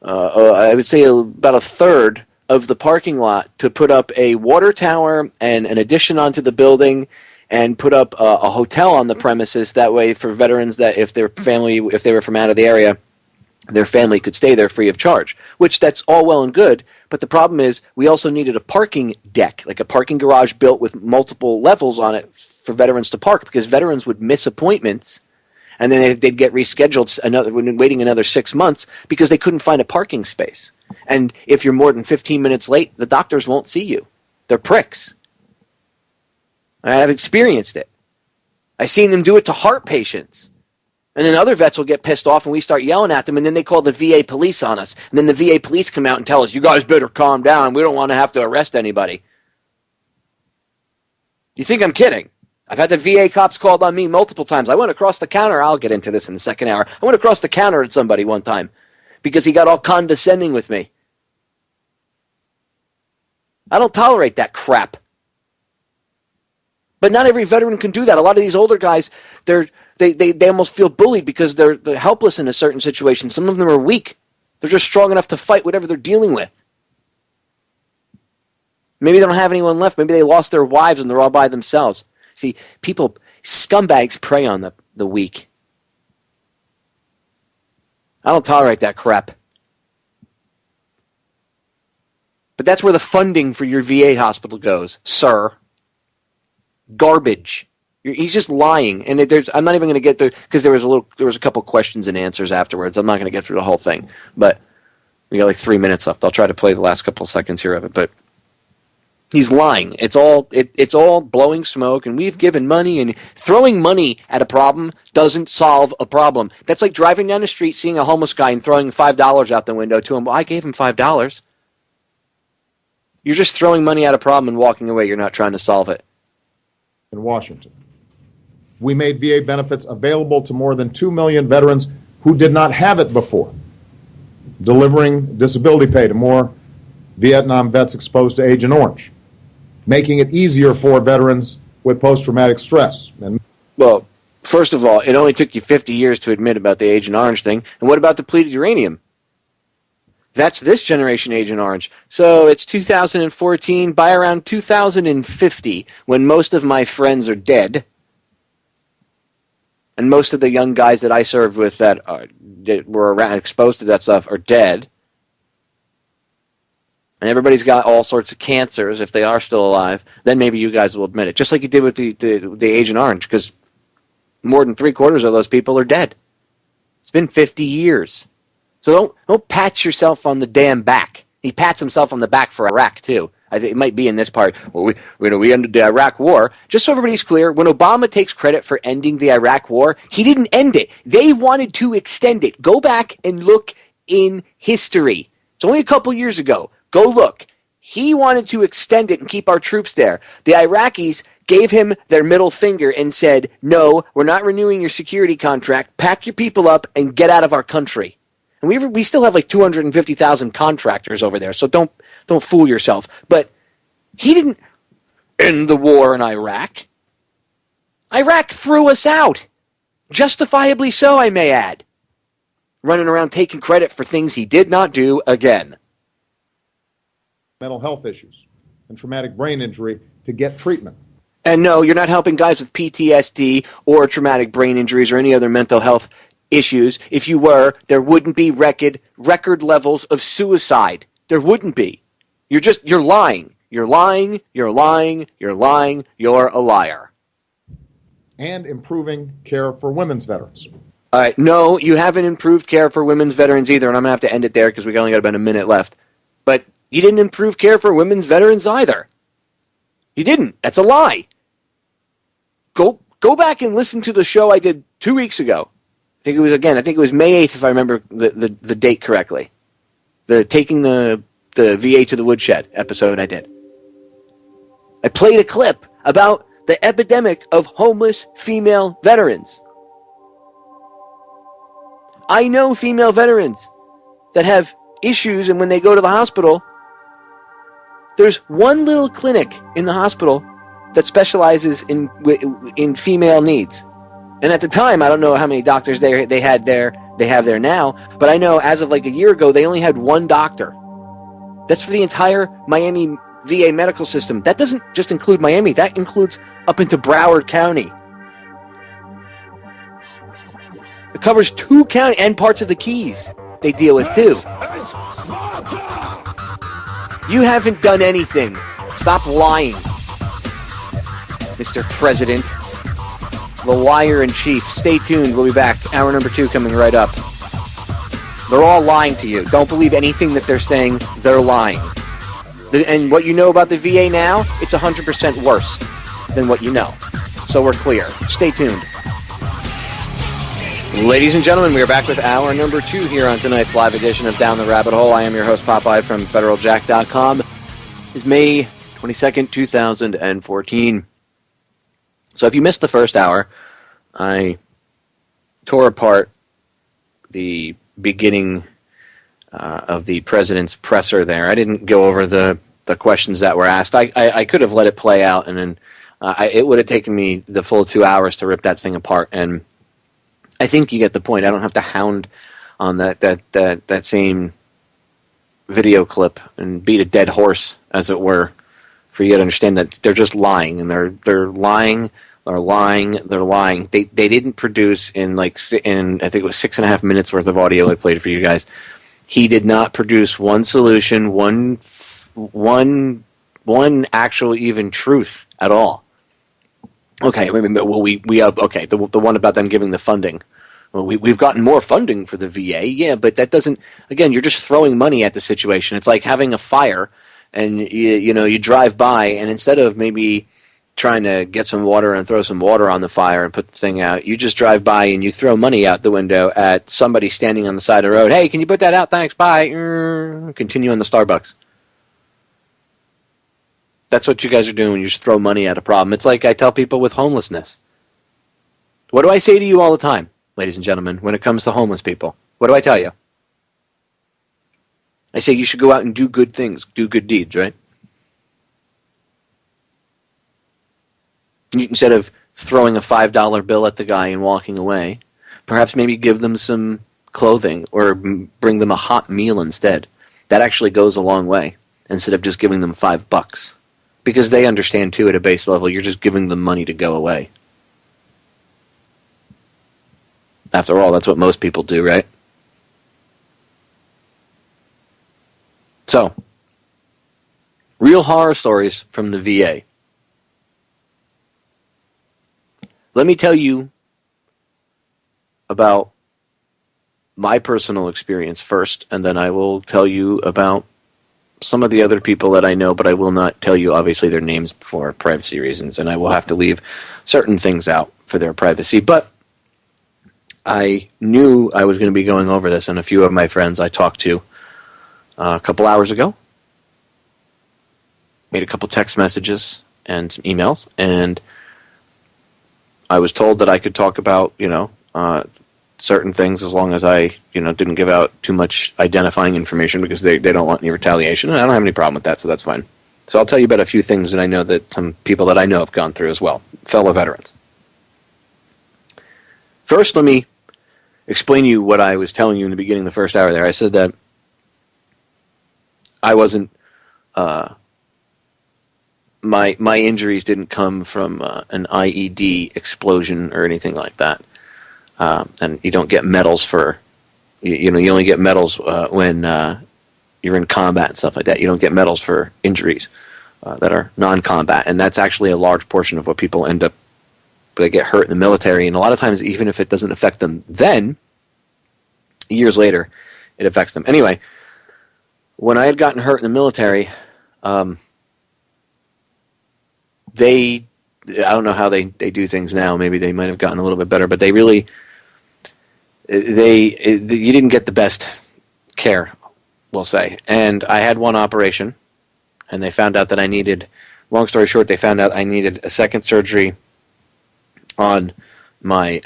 I would say, about a third of the parking lot to put up a water tower and an addition onto the building and put up a hotel on the premises. That way, for veterans that if they were from out of the area, their family could stay there free of charge, which that's all well and good. But the problem is we also needed a parking deck, like a parking garage built with multiple levels on it for veterans to park, because veterans would miss appointments and then they'd get rescheduled waiting another 6 months because they couldn't find a parking space. And if you're more than 15 minutes late, the doctors won't see you. They're pricks. I've experienced it. I've seen them do it to heart patients. And then other vets will get pissed off and we start yelling at them, and then they call the VA police on us. And then the VA police come out and tell us, you guys better calm down. We don't want to have to arrest anybody. You think I'm kidding? I've had the VA cops called on me multiple times. I went across the counter. I'll get into this in the second hour. I went across the counter at somebody one time because he got all condescending with me. I don't tolerate that crap. But not every veteran can do that. A lot of these older guys, they almost feel bullied because they're helpless in a certain situation. Some of them are weak. They're just strong enough to fight whatever they're dealing with. Maybe they don't have anyone left. Maybe they lost their wives and they're all by themselves. See, scumbags prey on the weak. I don't tolerate that crap. But that's where the funding for your VA hospital goes, sir. Garbage. He's just lying, and I'm not even going to get there because there was a couple questions and answers afterwards. I'm not going to get through the whole thing, but we got like 3 minutes left. I'll try to play the last couple seconds here of it, but he's lying. It's all blowing smoke, and we've given money, and throwing money at a problem doesn't solve a problem. That's like driving down the street, seeing a homeless guy, and throwing $5 out the window to him. Well, I gave him $5. You're just throwing money at a problem and walking away. You're not trying to solve it. In Washington, we made VA benefits available to more than 2 million veterans who did not have it before, delivering disability pay to more Vietnam vets exposed to Agent Orange, making it easier for veterans with post-traumatic stress. Well, first of all, it only took you 50 years to admit about the Agent Orange thing. And what about depleted uranium? That's this generation Agent Orange. So it's 2014. By around 2050, when most of my friends are dead, And most of the young guys that I served with that were exposed to that stuff are dead. And everybody's got all sorts of cancers if they are still alive. Then maybe you guys will admit it. Just like you did with the Agent Orange, because more than 3/4 of those people are dead. It's been 50 years. So don't pat yourself on the damn back. He pats himself on the back for Iraq, too. I think it might be in this part. Well, we ended the Iraq War. Just so everybody's clear, when Obama takes credit for ending the Iraq War, he didn't end it. They wanted to extend it. Go back and look in history. It's only a couple years ago. Go look. He wanted to extend it and keep our troops there. The Iraqis gave him their middle finger and said, no, we're not renewing your security contract. Pack your people up and get out of our country. And we still have like 250,000 contractors over there, so don't fool yourself. But he didn't end the war in Iraq. Iraq threw us out. Justifiably so, I may add. Running around taking credit for things he did not do again. Mental health issues and traumatic brain injury to get treatment. And no, you're not helping guys with PTSD or traumatic brain injuries or any other mental health issues. If you were, there wouldn't be record levels of suicide. There wouldn't be. You're lying. You're lying. You're lying. You're lying. You're a liar. And improving care for women's veterans. All right. No, you haven't improved care for women's veterans either, and I'm going to have to end it there because we only got about a minute left. But you didn't improve care for women's veterans either. You didn't. That's a lie. Go back and listen to the show I did 2 weeks ago. I think it was May 8th, if I remember the date correctly. The taking the VA to the woodshed episode I did. I played a clip about the epidemic of homeless female veterans. I know female veterans that have issues, and when they go to the hospital, there's one little clinic in the hospital that specializes in female needs. And at the time, I don't know how many doctors they have there now, but I know as of like a year ago, they only had one doctor. That's for the entire Miami VA medical system. That doesn't just include Miami. That includes up into Broward County. It covers 2 counties and parts of the Keys they deal with too. You haven't done anything. Stop lying, Mr. President. The liar in chief. Stay tuned. We'll be back. Hour number 2 coming right up. They're all lying to you. Don't believe anything that they're saying. They're lying. And what you know about the VA now, it's 100% worse than what you know. So we're clear. Stay tuned. Ladies and gentlemen, we are back with hour number 2 here on tonight's live edition of Down the Rabbit Hole. I am your host, Popeye, from FederalJack.com. It's May 22nd, 2014. So if you missed the first hour, I tore apart the beginning of the president's presser there. I didn't go over the questions that were asked. I could have let it play out, and then it would have taken me the full 2 hours to rip that thing apart. And I think you get the point. I don't have to hound on that same video clip and beat a dead horse, as it were, for you to understand that they're just lying, and they're lying. They're lying. They're lying. They didn't produce in I think it was 6.5 minutes worth of audio I played for you guys. He did not produce one solution, one actual even truth at all. Okay, the one about them giving the funding. Well, we've gotten more funding for the VA, yeah, but that doesn't. Again, you're just throwing money at the situation. It's like having a fire, and you drive by, and instead of maybe trying to get some water and throw some water on the fire and put the thing out, you just drive by and you throw money out the window at somebody standing on the side of the road. Hey, can you put that out? Thanks, bye. Continue on the Starbucks. That's what you guys are doing when you just throw money at a problem. It's like I tell people with homelessness. What do I say to you all the time, ladies and gentlemen, when it comes to homeless people? What do I tell you? I say you should go out and do good things, do good deeds, right? Instead of throwing a $5 bill at the guy and walking away, perhaps maybe give them some clothing or bring them a hot meal instead. That actually goes a long way, instead of just giving them $5. Because they understand, too, at a base level, you're just giving them money to go away. After all, that's what most people do, right? So, real horror stories from the VA. Let me tell you about my personal experience first, and then I will tell you about some of the other people that I know, but I will not tell you, obviously, their names for privacy reasons, and I will have to leave certain things out for their privacy. But I knew I was going to be going over this, and a few of my friends I talked to a couple hours ago, made a couple text messages and some emails, and I was told that I could talk about, certain things as long as I, didn't give out too much identifying information, because they don't want any retaliation, and I don't have any problem with that, so that's fine. So I'll tell you about a few things that I know that some people that I know have gone through as well, fellow veterans. First, let me explain to you what I was telling you in the beginning of the first hour there. I said that I wasn't, my injuries didn't come from an IED explosion or anything like that. And you don't get medals for, you only get medals when you're in combat and stuff like that. You don't get medals for injuries that are non-combat. And that's actually a large portion of what people end up, they get hurt in the military. And a lot of times, even if it doesn't affect them then, years later, it affects them. Anyway, when I had gotten hurt in the military, I don't know how they do things now. Maybe they might have gotten a little bit better, but they really, you didn't get the best care, we'll say. And I had one operation, and they found out that I needed, long story short, they found out I needed a second surgery on my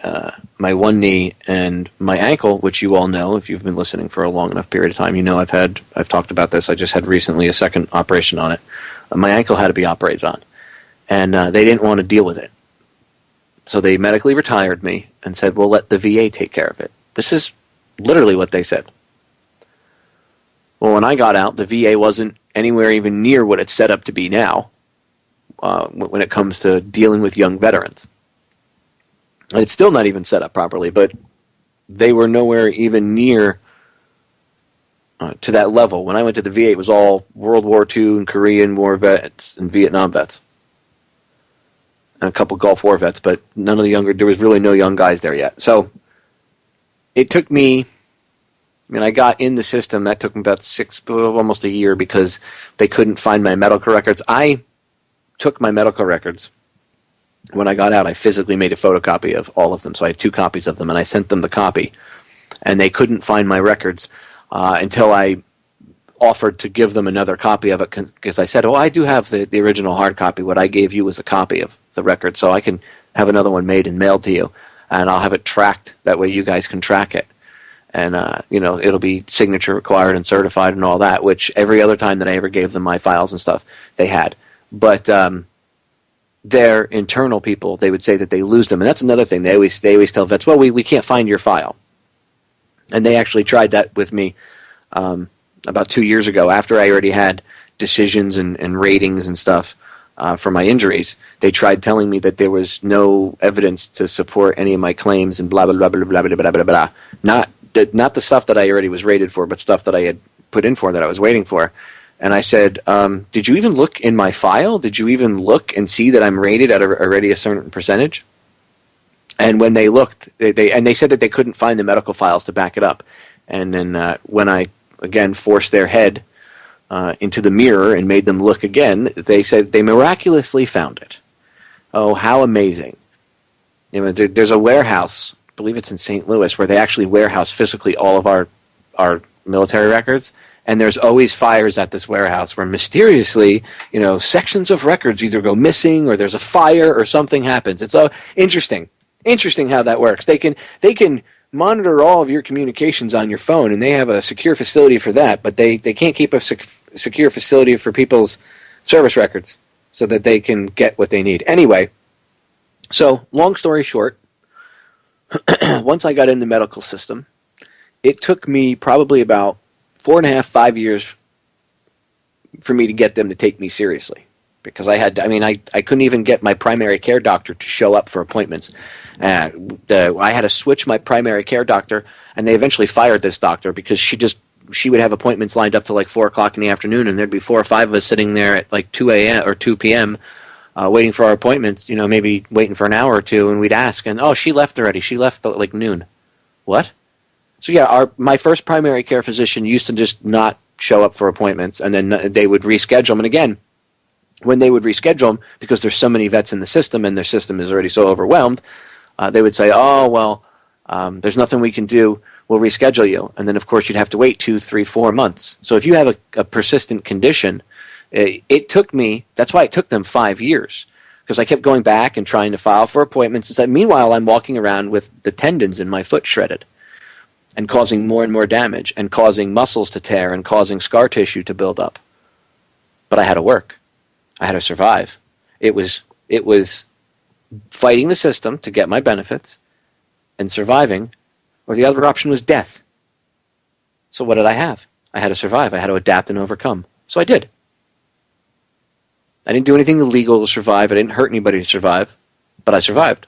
my one knee and my ankle, which you all know if you've been listening for a long enough period of time. I've talked about this. I just had recently a second operation on it. My ankle had to be operated on, and they didn't want to deal with it. So they medically retired me and said, "We'll let the VA take care of it." This is literally what they said. Well, when I got out, the VA wasn't anywhere even near what it's set up to be now when it comes to dealing with young veterans. And it's still not even set up properly, but they were nowhere even near to that level. When I went to the VA, it was all World War II and Korean War vets and Vietnam vets. And a couple Gulf War vets, but none of the younger, there was really no young guys there yet. So it took me, I got in the system, that took me about almost a year, because they couldn't find my medical records. I took my medical records. When I got out, I physically made a photocopy of all of them, so I had 2 copies of them, and I sent them the copy. And they couldn't find my records until I offered to give them another copy of it, because I said, I do have the original hard copy. What I gave you was a copy of the record, so I can have another one made and mailed to you, and I'll have it tracked. That way you guys can track it. And, it'll be signature required and certified and all that, which every other time that I ever gave them my files and stuff, they had. But their internal people, they would say that they lose them. And that's another thing. They always tell vets, well, we can't find your file. And they actually tried that with me about 2 years ago, after I already had decisions and ratings and stuff for my injuries. They tried telling me that there was no evidence to support any of my claims and blah, blah, blah, blah, blah, blah, blah, blah, blah. Not the stuff that I already was rated for, but stuff that I had put in for that I was waiting for. And I said, did you even look in my file? Did you even look and see that I'm rated at already a certain percentage? And when they looked, they said that they couldn't find the medical files to back it up. And then when I, again, forced their head into the mirror and made them look again, they said they miraculously found it. Oh, how amazing. There's a warehouse, I believe it's in St. Louis, where they actually warehouse physically all of our military records. And there's always fires at this warehouse where mysteriously, sections of records either go missing or there's a fire or something happens. It's interesting how that works. They can monitor all of your communications on your phone, and they have a secure facility for that, but they can't keep a secure facility for people's service records so that they can get what they need. Anyway, so long story short, once I got in the medical system, it took me probably about 4.5, 5 years for me to get them to take me seriously, because I couldn't even get my primary care doctor to show up for appointments. I had to switch my primary care doctor, and they eventually fired this doctor because she would have appointments lined up to like 4 o'clock in the afternoon, and there'd be 4 or 5 of us sitting there at like 2 a.m. or 2 p.m. Waiting for our appointments, maybe waiting for an hour or two, and we'd ask, and she left already. She left at like noon. What? So yeah, my first primary care physician used to just not show up for appointments, and then they would reschedule them. And again, when they would reschedule them, because there's so many vets in the system and their system is already so overwhelmed, they would say, there's nothing we can do. We'll reschedule you. And then, of course, you'd have to wait 2, 3, 4 months. So if you have a persistent condition, that's why it took them 5 years, because I kept going back and trying to file for appointments. And meanwhile, I'm walking around with the tendons in my foot shredded and causing more and more damage and causing muscles to tear and causing scar tissue to build up. But I had to work. I had to survive. It was fighting the system to get my benefits and surviving, or the other option was death. So what did I have? I had to survive. I had to adapt and overcome. So I did. I didn't do anything illegal to survive. I didn't hurt anybody to survive, but I survived.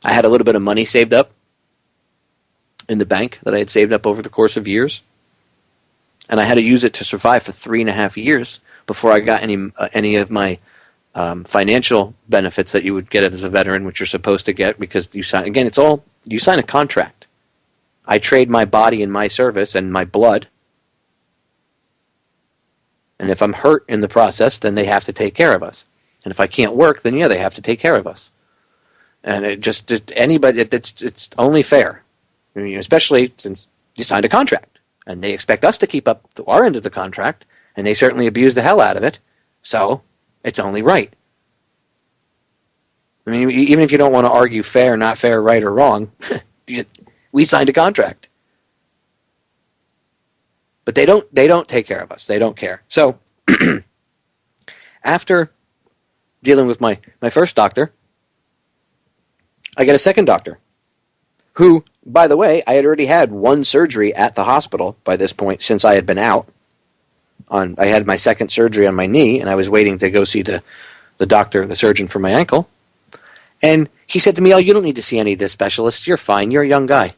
I had a little bit of money saved up in the bank that I had saved up over the course of years, and I had to use it to survive for 3.5 years before I got any of my financial benefits that you would get as a veteran, which you're supposed to get because you sign. Again, you sign a contract. I trade my body and my service and my blood. And if I'm hurt in the process, then they have to take care of us. And if I can't work, then they have to take care of us. And it's only fair. I mean, especially since you signed a contract. And they expect us to keep up to our end of the contract. And they certainly abuse the hell out of it. So, it's only right. I mean, even if you don't want to argue fair, not fair, right, or wrong, we signed a contract. But they don't take care of us. They don't care. So after dealing with my first doctor, I get a second doctor who, by the way, I had already had 1 surgery at the hospital by this point since I had been out. I had my second surgery on my knee, and I was waiting to go see the doctor, the surgeon for my ankle. And he said to me, you don't need to see any of the specialists. You're fine. You're a young guy.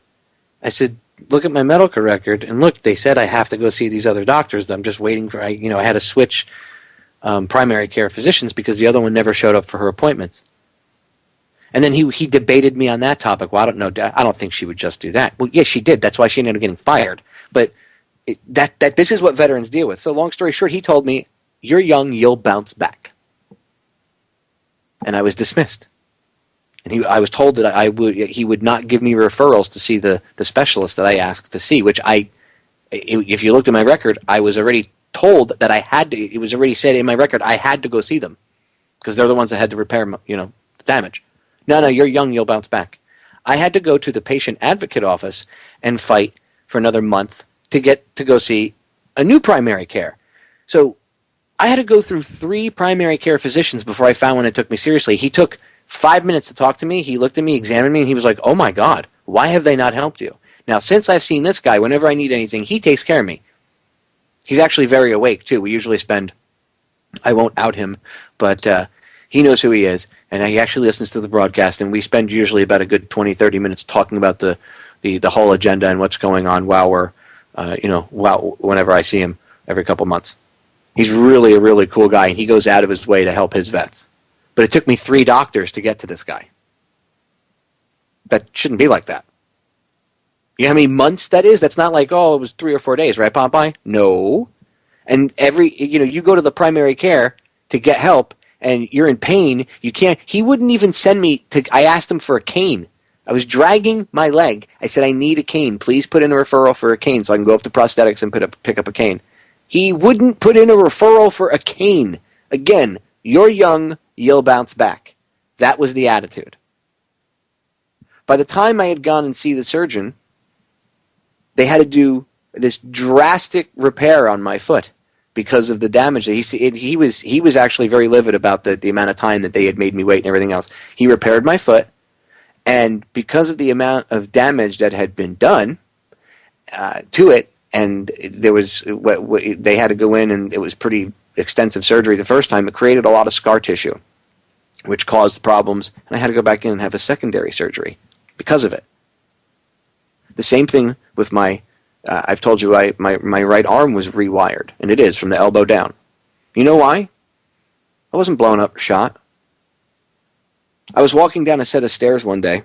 I said, look at my medical record, and look, they said I have to go see these other doctors. I'm just waiting for, I had to switch primary care physicians because the other one never showed up for her appointments. And then he debated me on that topic. Well, I don't know. I don't think she would just do that. Well, yes, she did. That's why she ended up getting fired. But this is what veterans deal with. So long story short, he told me, you're young, you'll bounce back. And I was dismissed. And I was told that he would not give me referrals to see the specialist that I asked to see, which if you looked at my record, I was already told that I had to, it was already said in my record, I had to go see them because they're the ones that had to repair, the damage. No, you're young, you'll bounce back. I had to go to the patient advocate office and fight for another month to get to go see a new primary care. So I had to go through 3 primary care physicians before I found one that took me seriously. He took 5 minutes to talk to me. He looked at me, examined me, and he was like, oh my God, why have they not helped you? Now, since I've seen this guy, whenever I need anything, he takes care of me. He's actually very awake, too. We usually I won't out him, but he knows who he is, and he actually listens to the broadcast, and we spend usually about a good 20, 30 minutes talking about the whole agenda and what's going on while we're, whenever I see him every couple months. He's really a really cool guy, and he goes out of his way to help his vets. But it took me 3 doctors to get to this guy. That shouldn't be like that. You know how many months that is? That's not like, it was 3 or 4 days, right, Popeye? No. And you go to the primary care to get help, and you're in pain. You can't. He wouldn't even send me to. I asked him for a cane. I was dragging my leg. I said, I need a cane. Please put in a referral for a cane so I can go up to prosthetics and pick up a cane. He wouldn't put in a referral for a cane. Again, you're young, you'll bounce back. That was the attitude. By the time I had gone and see the surgeon, they had to do this drastic repair on my foot because of the damage that he was actually very livid about the amount of time that they had made me wait and everything else. He repaired my foot, and because of the amount of damage that had been done to it, and there was they had to go in, and it was pretty extensive surgery the first time. It created a lot of scar tissue, which caused problems, and I had to go back in and have a secondary surgery because of it. The same thing with my, I've told you my right arm was rewired, and it is from the elbow down. You know why? I wasn't blown up or shot. I was walking down a set of stairs one day,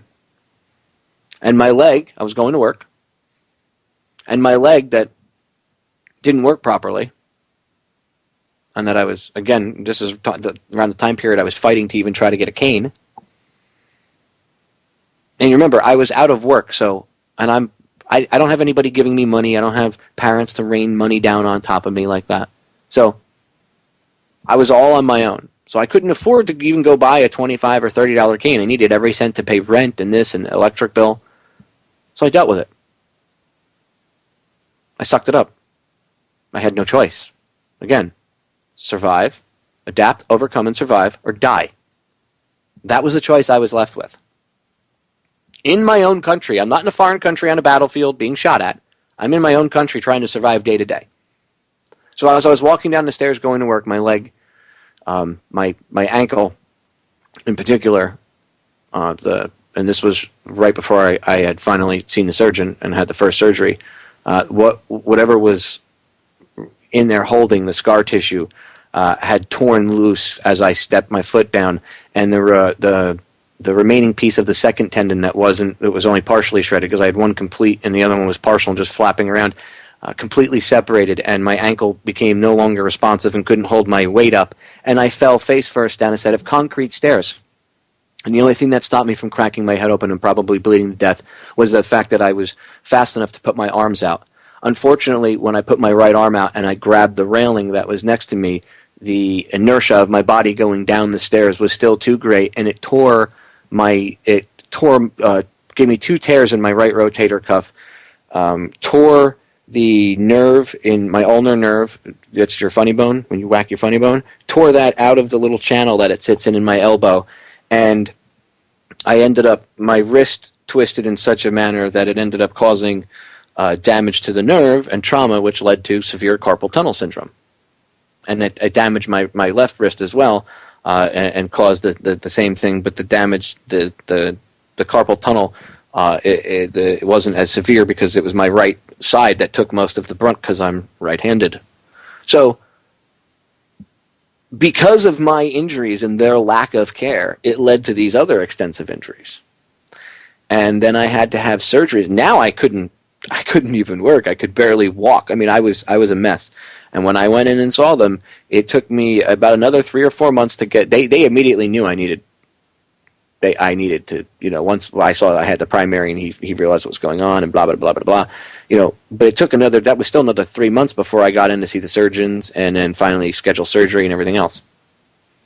and my leg, I was going to work, and my leg that didn't work properly, and that I was, again, this is around the time period I was fighting to even try to get a cane. And you remember, I was out of work, so, and I don't have anybody giving me money. I don't have parents to rain money down on top of me like that. So I was all on my own. So I couldn't afford to even go buy a $25 or $30 cane. I needed every cent to pay rent and this and the electric bill. So I dealt with it. I sucked it up. I had no choice. Again, survive, adapt, overcome, and survive, or die. That was the choice I was left with. In my own country. I'm not in a foreign country on a battlefield being shot at. I'm in my own country trying to survive day to day. So as I was walking down the stairs going to work, my leg, my ankle in particular, and this was right before I had finally seen the surgeon and had the first surgery, whatever was in there holding the scar tissue had torn loose as I stepped my foot down, and the remaining piece of the second tendon it was only partially shredded because I had one complete and the other one was partial and just flapping around, completely separated, and my ankle became no longer responsive and couldn't hold my weight up, and I fell face first down a set of concrete stairs. And the only thing that stopped me from cracking my head open and probably bleeding to death was the fact that I was fast enough to put my arms out. Unfortunately, when I put my right arm out and I grabbed the railing that was next to me, the inertia of my body going down the stairs was still too great, and gave me 2 tears in my right rotator cuff, tore the nerve in my ulnar nerve, that's your funny bone, when you whack your funny bone, tore that out of the little channel that it sits in my elbow, and I ended up, my wrist twisted in such a manner that it ended up causing damage to the nerve and trauma, which led to severe carpal tunnel syndrome. And it damaged my left wrist as well, and caused the same thing, but the damage, the carpal tunnel, it wasn't as severe because it was my right side that took most of the brunt because I'm right-handed. So, because of my injuries and their lack of care, it led to these other extensive injuries. And then I had to have surgery. Now I couldn't even work. I could barely walk. I mean, I was a mess. And when I went in and saw them, it took me about another 3 or 4 months to get. They immediately knew I needed to. Once I saw I had the primary and he realized what was going on and blah blah blah blah blah. But it took that was still another 3 months before I got in to see the surgeons and then finally schedule surgery and everything else.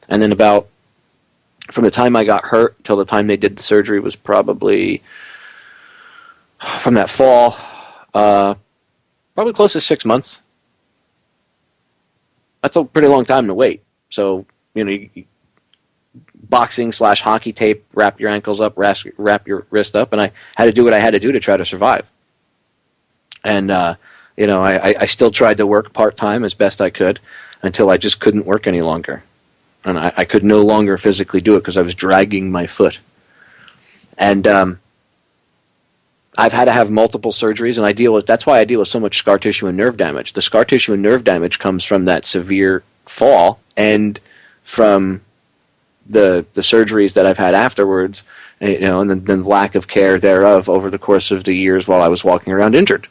And then from the time I got hurt till the time they did the surgery was probably from that fall, probably close to 6 months. That's a pretty long time to wait. So, boxing / hockey tape, wrap your ankles up, wrap your wrist up, and I had to do what I had to do to try to survive. And, I still tried to work part-time as best I could until I just couldn't work any longer. And I could no longer physically do it because I was dragging my foot. And I've had to have multiple surgeries, and that's why I deal with so much scar tissue and nerve damage. The scar tissue and nerve damage comes from that severe fall and from the surgeries that I've had afterwards, and the lack of care thereof over the course of the years while I was walking around injured.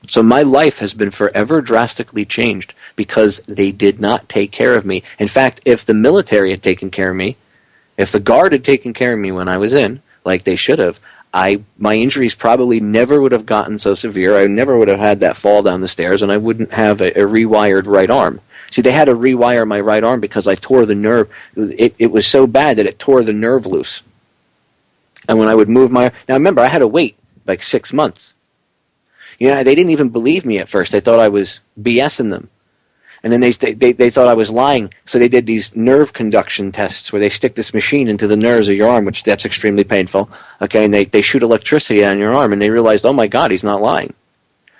So my life has been forever drastically changed because they did not take care of me. In fact, if the military had taken care of me, if the Guard had taken care of me when I was in, like they should have, my injuries probably never would have gotten so severe. I never would have had that fall down the stairs, and I wouldn't have a rewired right arm. See, they had to rewire my right arm because I tore the nerve. It was so bad that it tore the nerve loose. And when I would move now remember, I had to wait like 6 months. They didn't even believe me at first. They thought I was BSing them. And then they thought I was lying, so they did these nerve conduction tests where they stick this machine into the nerves of your arm, which that's extremely painful. Okay, and they shoot electricity on your arm, and they realized, oh my God, he's not lying.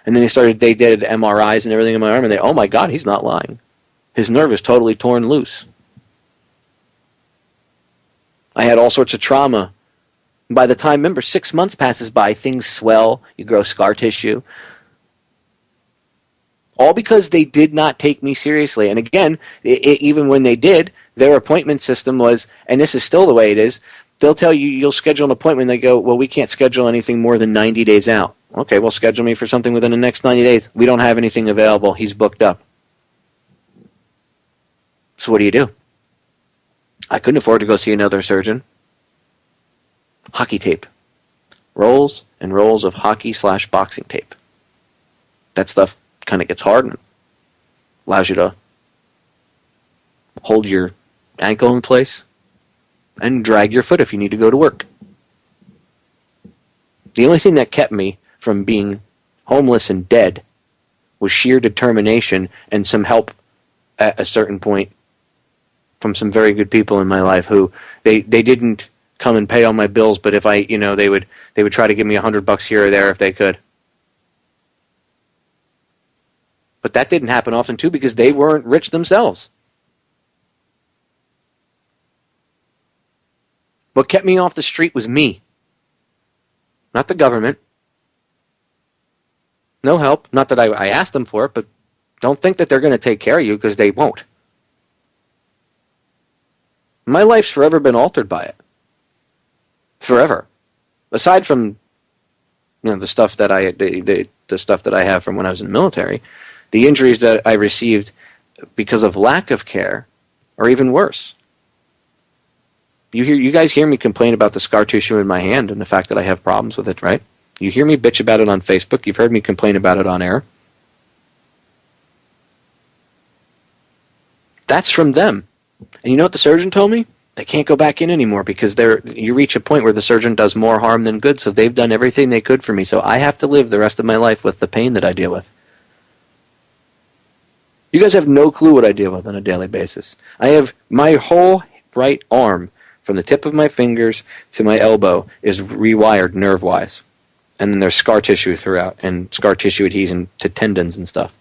And then they did MRIs and everything in my arm, and oh my God, he's not lying. His nerve is totally torn loose. I had all sorts of trauma. By the time, remember, 6 months passes by, things swell, you grow scar tissue. All because they did not take me seriously. And again, even when they did, their appointment system was, and this is still the way it is, they'll tell you you'll schedule an appointment, they go, well, we can't schedule anything more than 90 days out. Okay, well, schedule me for something within the next 90 days. We don't have anything available. He's booked up. So what do? I couldn't afford to go see another surgeon. Hockey tape. Rolls and rolls of hockey/boxing tape. That stuff kind of gets hard and allows you to hold your ankle in place and drag your foot if you need to go to work. The only thing that kept me from being homeless and dead was sheer determination and some help at a certain point from some very good people in my life who they didn't come and pay all my bills, but if I, they would try to give me $100 here or there if they could. But that didn't happen often too because they weren't rich themselves. What kept me off the street was me, not the government. No help. Not that I asked them for it, but don't think that they're going to take care of you because they won't. My life's forever been altered by it. Forever. Aside from the stuff that the stuff that I have from when I was in the military, the injuries that I received because of lack of care are even worse. You guys hear me complain about the scar tissue in my hand and the fact that I have problems with it, right? You hear me bitch about it on Facebook. You've heard me complain about it on air. That's from them. And you know what the surgeon told me? They can't go back in anymore because you reach a point where the surgeon does more harm than good, so they've done everything they could for me. So I have to live the rest of my life with the pain that I deal with. You guys have no clue what I deal with on a daily basis. I have my whole right arm, from the tip of my fingers to my elbow, is rewired nerve-wise. And then there's scar tissue throughout, and scar tissue adhesion to tendons and stuff.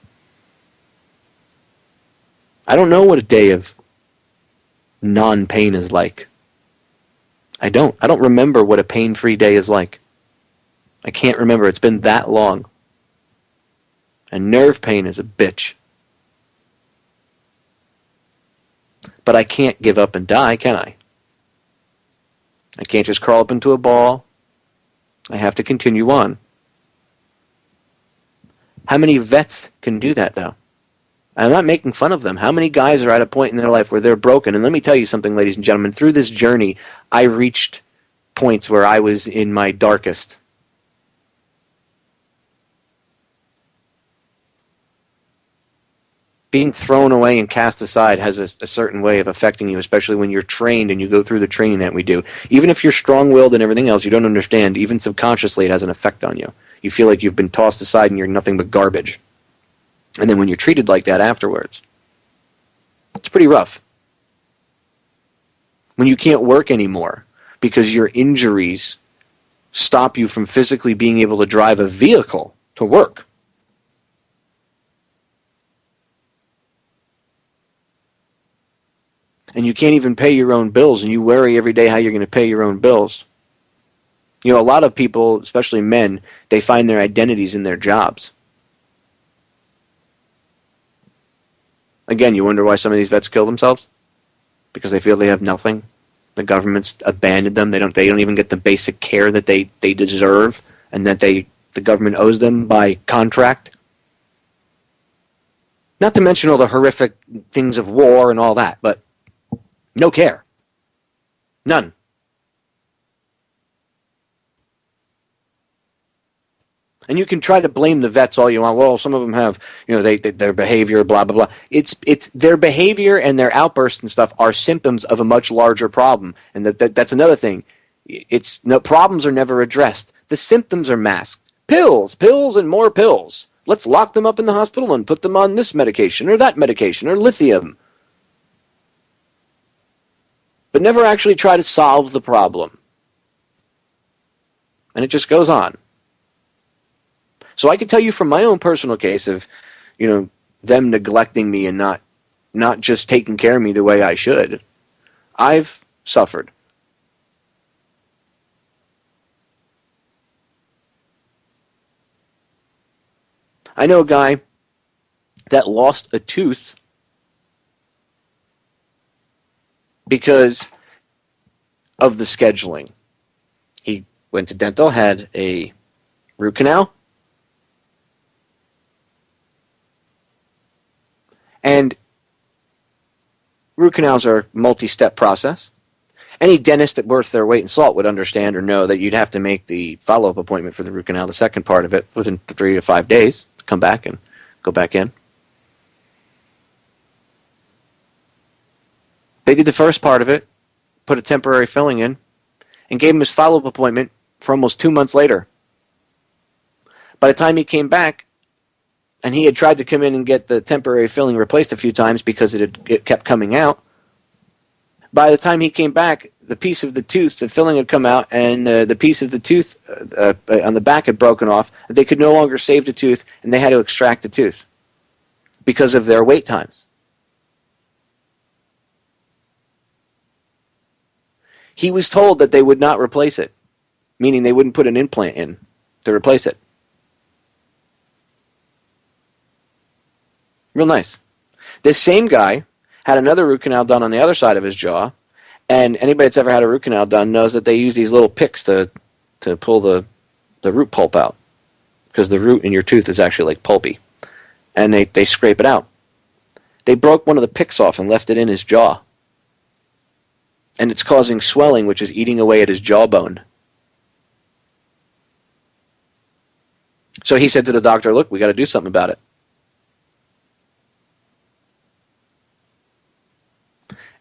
I don't know what a day of non-pain is like. I don't remember what a pain-free day is like. I can't remember. It's been that long. And nerve pain is a bitch. But I can't give up and die, can I? I can't just crawl up into a ball. I have to continue on. How many vets can do that, though? I'm not making fun of them. How many guys are at a point in their life where they're broken? And let me tell you something, ladies and gentlemen. Through this journey, I reached points where I was in my darkest. Being thrown away and cast aside has a certain way of affecting you, especially when you're trained and you go through the training that we do. Even if you're strong-willed and everything else, you don't understand. Even subconsciously, it has an effect on you. You feel like you've been tossed aside and you're nothing but garbage. And then when you're treated like that afterwards, it's pretty rough. When you can't work anymore because your injuries stop you from physically being able to drive a vehicle to work. And you can't even pay your own bills, and you worry every day how you're going to pay your own bills. You know, a lot of people, especially men, they find their identities in their jobs. Again, you wonder why some of these vets kill themselves? Because they feel they have nothing. The government's abandoned them. They don't even get the basic care that they deserve and that the government owes them by contract. Not to mention all the horrific things of war and all that, but no care. None. And you can try to blame the vets all you want. Well, some of them have, their behavior, blah, blah, blah. It's their behavior and their outbursts and stuff are symptoms of a much larger problem. And that's another thing. Problems are never addressed. The symptoms are masked. Pills and more pills. Let's lock them up in the hospital and put them on this medication or that medication or lithium. But never actually try to solve the problem. And it just goes on. So I can tell you from my own personal case of, them neglecting me and not just taking care of me the way I should. I've suffered. I know a guy that lost a tooth because of the scheduling. He went to dental, had a root canal, and root canals are a multi-step process. Any dentist that worth their weight in salt would understand or know that you'd have to make the follow-up appointment for the root canal, the second part of it, within 3 to 5 days, to come back and go back in. They did the first part of it, put a temporary filling in, and gave him his follow-up appointment for almost 2 months later. By the time he came back, and he had tried to come in and get the temporary filling replaced a few times because it kept coming out, by the time he came back, the piece of the tooth, the filling had come out, and the piece of the tooth on the back had broken off. They could no longer save the tooth, and they had to extract the tooth because of their wait times. He was told that they would not replace it, meaning they wouldn't put an implant in to replace it. Real nice. This same guy had another root canal done on the other side of his jaw, and anybody that's ever had a root canal done knows that they use these little picks to pull the root pulp out, because the root in your tooth is actually like pulpy, and they scrape it out. They broke one of the picks off and left it in his jaw, and it's causing swelling, which is eating away at his jawbone. So he said to the doctor, look, we got to do something about it.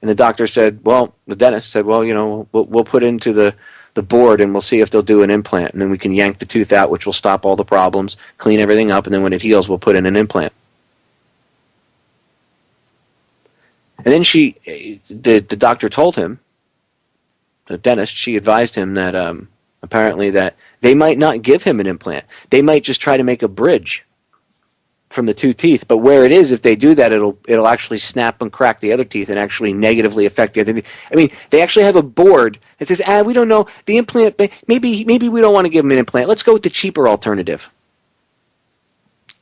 And the doctor said, well, the dentist said, well, we'll put into the board and we'll see if they'll do an implant. And then we can yank the tooth out, which will stop all the problems, clean everything up, and then when it heals, we'll put in an implant. And then the doctor told him, the dentist, she advised him that apparently that they might not give him an implant. They might just try to make a bridge from the two teeth, but where it is, if they do that, it'll actually snap and crack the other teeth and actually negatively affect the other teeth. I mean, they actually have a board that says, we don't know, the implant, maybe we don't want to give them an implant. Let's go with the cheaper alternative.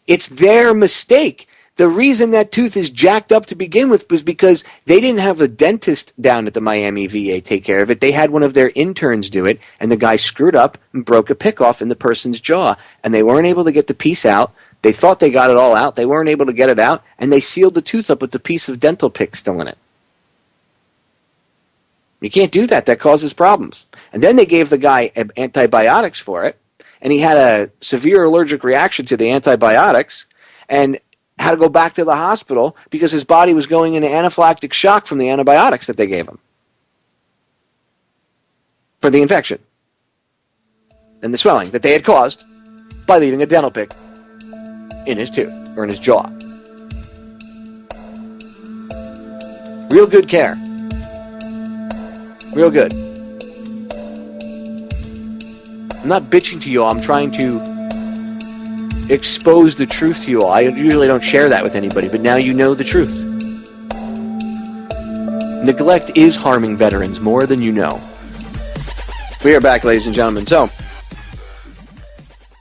It's their mistake. The reason that tooth is jacked up to begin with was because they didn't have a dentist down at the Miami VA take care of it. They had one of their interns do it, and the guy screwed up and broke a pick off in the person's jaw, and they weren't able to get the piece out. They thought they got it all out. They weren't able to get it out, and they sealed the tooth up with the piece of dental pick still in it. You can't do that. That causes problems. And then they gave the guy antibiotics for it, and he had a severe allergic reaction to the antibiotics and had to go back to the hospital because his body was going into anaphylactic shock from the antibiotics that they gave him for the infection and the swelling that they had caused by leaving a dental pick in his tooth or in his jaw. Real good care. Real good. I'm not bitching to you all. I'm trying to expose the truth to you all. I usually don't share that with anybody, but now you know the truth. Neglect is harming veterans more than you know. We are back, ladies and gentlemen. So,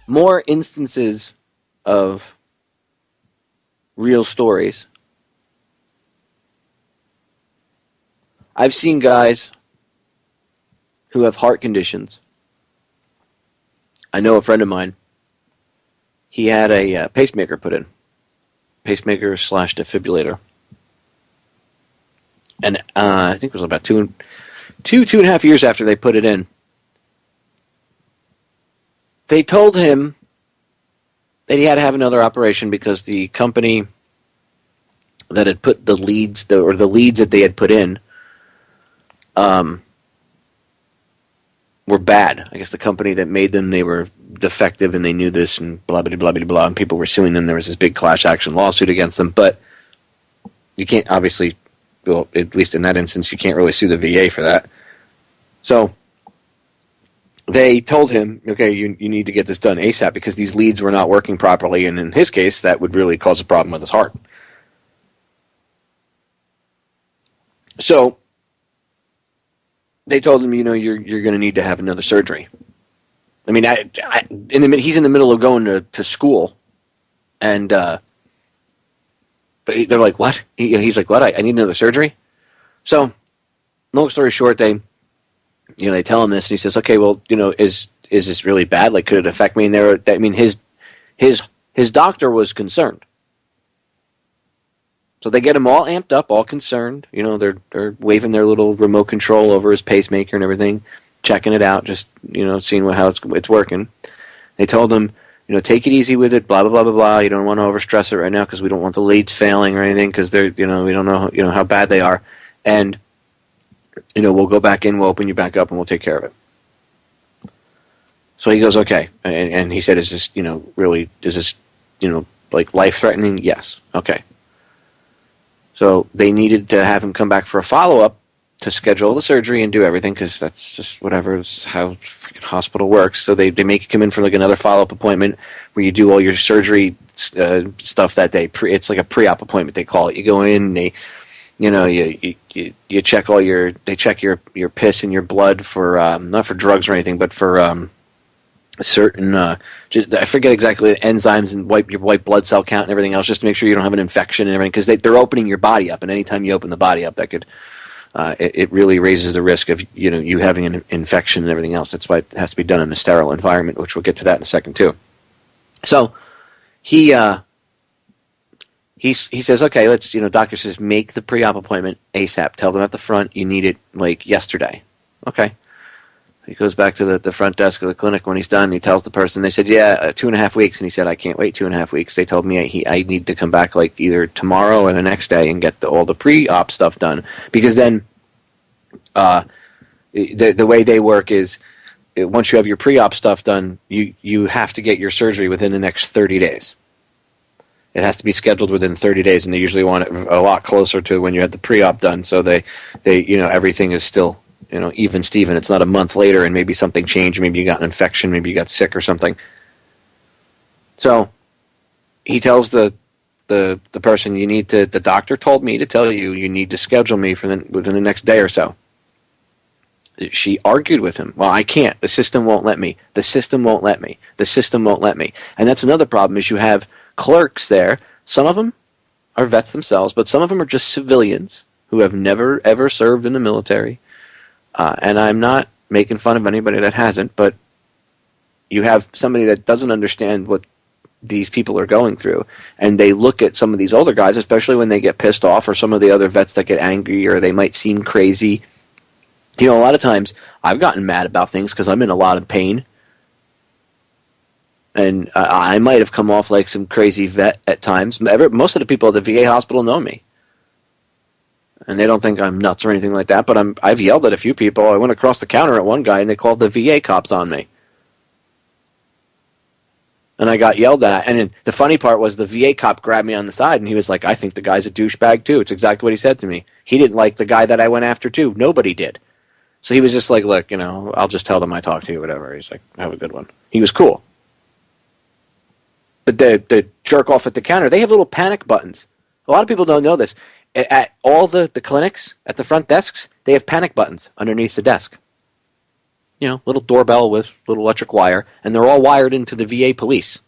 more instances of real stories. I've seen guys who have heart conditions. I know a friend of mine, he had a pacemaker put in. Pacemaker / defibrillator. And I think it was about two and a half years after they put it in, they told him that he had to have another operation because the company that had put the leads that they had put in were bad. I guess the company that made them, they were defective and they knew this and blah, blah, blah, blah, blah, and people were suing them. There was this big class action lawsuit against them, but you can't obviously, well, at least in that instance, you can't really sue the VA for that. So they told him, okay, you need to get this done ASAP because these leads were not working properly, and in his case, that would really cause a problem with his heart. So they told him, you're going to need to have another surgery. I mean, he's in the middle of going to school, and but they're like, what? He's like, what? I need another surgery? So, long story short, they tell him this, and he says, okay, well, is this really bad? Like, could it affect me? And his doctor was concerned. So they get him all amped up, all concerned. They're waving their little remote control over his pacemaker and everything, checking it out, just seeing how it's working. They told him, take it easy with it, blah blah blah blah blah. You don't want to overstress it right now because we don't want the leads failing or anything because they're we don't know how bad they are, and we'll go back in, we'll open you back up, and we'll take care of it. So he goes, okay, and he said, is this really, is this like life threatening? Yes. Okay. So they needed to have him come back for a follow-up to schedule the surgery and do everything because that's just whatever is how freaking hospital works. So they make you come in for like another follow-up appointment where you do all your surgery stuff that day. It's like a pre-op appointment, they call it. You go in and they, you check they check your piss and your blood for not for drugs or anything, but for certain I forget exactly the enzymes and your white blood cell count and everything else, just to make sure you don't have an infection and everything, because they're opening your body up, and anytime you open the body up, that could it really raises the risk of you having an infection and everything else. That's why it has to be done in a sterile environment, which we'll get to that in a second too. So he says, okay, let's doctor says make the pre-op appointment ASAP. Tell them at the front you need it like yesterday. Okay. He goes back to the front desk of the clinic when he's done. He tells the person, they said, 2.5 weeks. And he said, I can't wait 2.5 weeks. They told me I need to come back like either tomorrow or the next day and get all the pre-op stuff done. Because then the way they work is once you have your pre-op stuff done, you have to get your surgery within the next 30 days. It has to be scheduled within 30 days, and they usually want it a lot closer to when you had the pre-op done. So they everything is still even Steven. It's not a month later and maybe something changed. Maybe you got an infection. Maybe you got sick or something. So he tells the person, the doctor told me to tell you need to schedule me within the next day or so. She argued with him. Well, I can't. The system won't let me. The system won't let me. The system won't let me. And that's another problem is you have clerks there. Some of them are vets themselves, but some of them are just civilians who have never, ever served in the military. And I'm not making fun of anybody that hasn't, but you have somebody that doesn't understand what these people are going through, and they look at some of these older guys, especially when they get pissed off, or some of the other vets that get angry, or they might seem crazy. A lot of times I've gotten mad about things because I'm in a lot of pain, and I might have come off like some crazy vet at times. Most of the people at the VA hospital know me. And they don't think I'm nuts or anything like that, but I've yelled at a few people. I went across the counter at one guy, and they called the VA cops on me. And I got yelled at. And the funny part was the VA cop grabbed me on the side, and he was like, I think the guy's a douchebag, too. It's exactly what he said to me. He didn't like the guy that I went after, too. Nobody did. So he was just like, look, I'll just tell them I talked to you, whatever. He's like, have a good one. He was cool. But the jerk off at the counter, they have little panic buttons. A lot of people don't know this. At all the clinics, at the front desks, they have panic buttons underneath the desk. Little doorbell with little electric wire, and they're all wired into the VA police.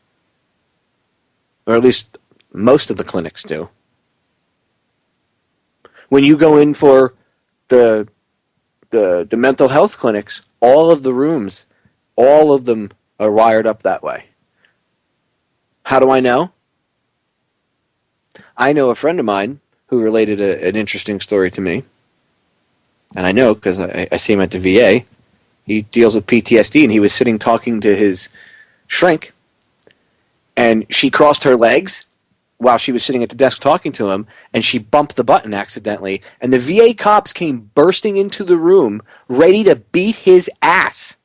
Or at least most of the clinics do. When you go in for the mental health clinics, all of the rooms, all of them are wired up that way. How do I know? I know a friend of mine who related an interesting story to me. And I know because I see him at the VA. He deals with PTSD, and he was sitting talking to his shrink, and she crossed her legs while she was sitting at the desk talking to him, and she bumped the button accidentally, and the VA cops came bursting into the room ready to beat his ass.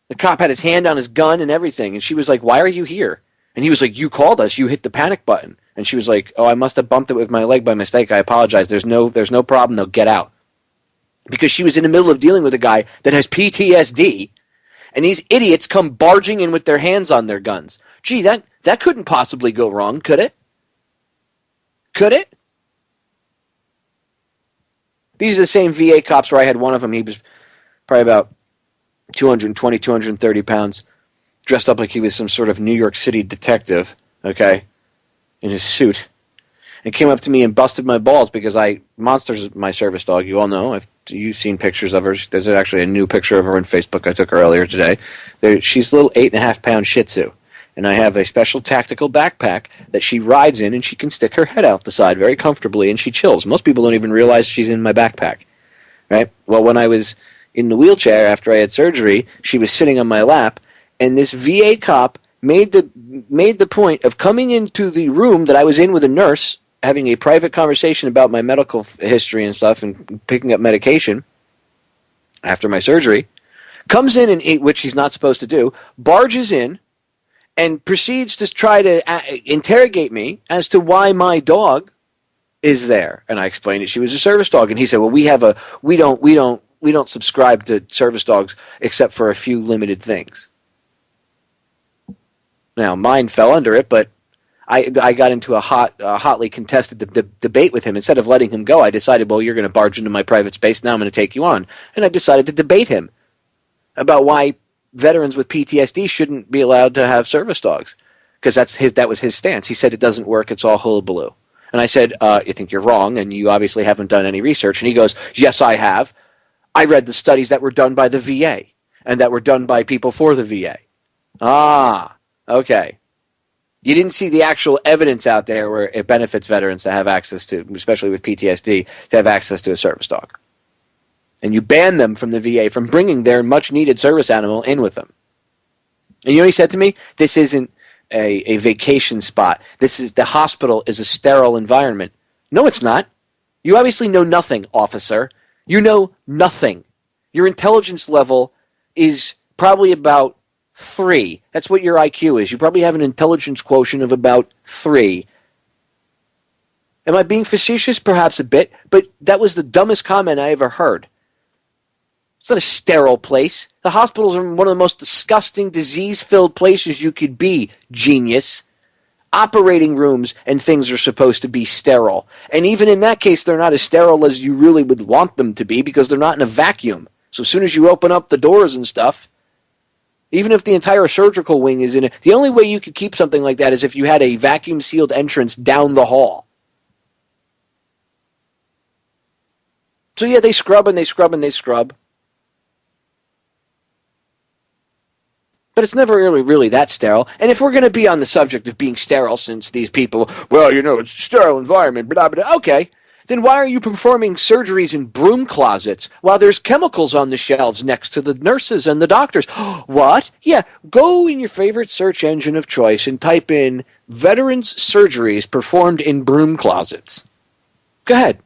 The cop had his hand on his gun and everything, and she was like, why are you here? And he was like, you called us, you hit the panic button. And she was like, oh, I must have bumped it with my leg by mistake. I apologize. There's no problem. They'll get out. because she was in the middle of dealing with a guy that has PTSD, and these idiots come barging in with their hands on their guns. Gee, that couldn't possibly go wrong, could it? Could it? These are the same VA cops where I had one of them. He was probably about 220, 230 pounds, dressed up like he was some sort of New York City detective, okay, in his suit, and came up to me and busted my balls because Monster's my service dog. You all know. You've seen pictures of her. There's actually a new picture of her on Facebook. I took her earlier today. She's a little 8.5-pound Shih Tzu. And I have a special tactical backpack that she rides in, and she can stick her head out the side very comfortably, and she chills. Most people don't even realize she's in my backpack, right? Well, when I was in the wheelchair after I had surgery, she was sitting on my lap, and this VA cop made the point of coming into the room that I was in with a nurse, having a private conversation about my medical history and stuff, and picking up medication after my surgery, comes in and which he's not supposed to do, barges in, and proceeds to try to interrogate me as to why my dog is there. And I explained that she was a service dog, and he said, "Well, we don't subscribe to service dogs except for a few limited things." Now, mine fell under it, but I got into a hotly contested debate with him. Instead of letting him go, I decided, well, you're going to barge into my private space, now I'm going to take you on. And I decided to debate him about why veterans with PTSD shouldn't be allowed to have service dogs, because that was his stance. He said it doesn't work, it's all hullabaloo. And I said, you think you're wrong, and you obviously haven't done any research. And he goes, yes, I have. I read the studies that were done by the VA, and that were done by people for the VA. Ah, okay. You didn't see the actual evidence out there where it benefits veterans to have access to, especially with PTSD, to have access to a service dog. And you ban them from the VA from bringing their much-needed service animal in with them. And you know what he said to me? This isn't a vacation spot. The hospital is a sterile environment. No, it's not. You obviously know nothing, officer. You know nothing. Your intelligence level is probably about 3. That's what your IQ is. You probably have an intelligence quotient of about 3. Am I being facetious? Perhaps a bit, but that was the dumbest comment I ever heard. It's not a sterile place. The hospitals are one of the most disgusting, disease-filled places you could be, genius. Operating rooms and things are supposed to be sterile. And even in that case, they're not as sterile as you really would want them to be because they're not in a vacuum. So as soon as you open up the doors and stuff, even if the entire surgical wing is in it, the only way you could keep something like that is if you had a vacuum-sealed entrance down the hall. So yeah, they scrub and they scrub and they scrub. But it's never really that sterile. And if we're going to be on the subject of being sterile, since these people, well, you know, it's a sterile environment, blah, blah, okay, then why are you performing surgeries in broom closets while there's chemicals on the shelves next to the nurses and the doctors? What? Yeah, go in your favorite search engine of choice and type in veterans surgeries performed in broom closets. Go ahead.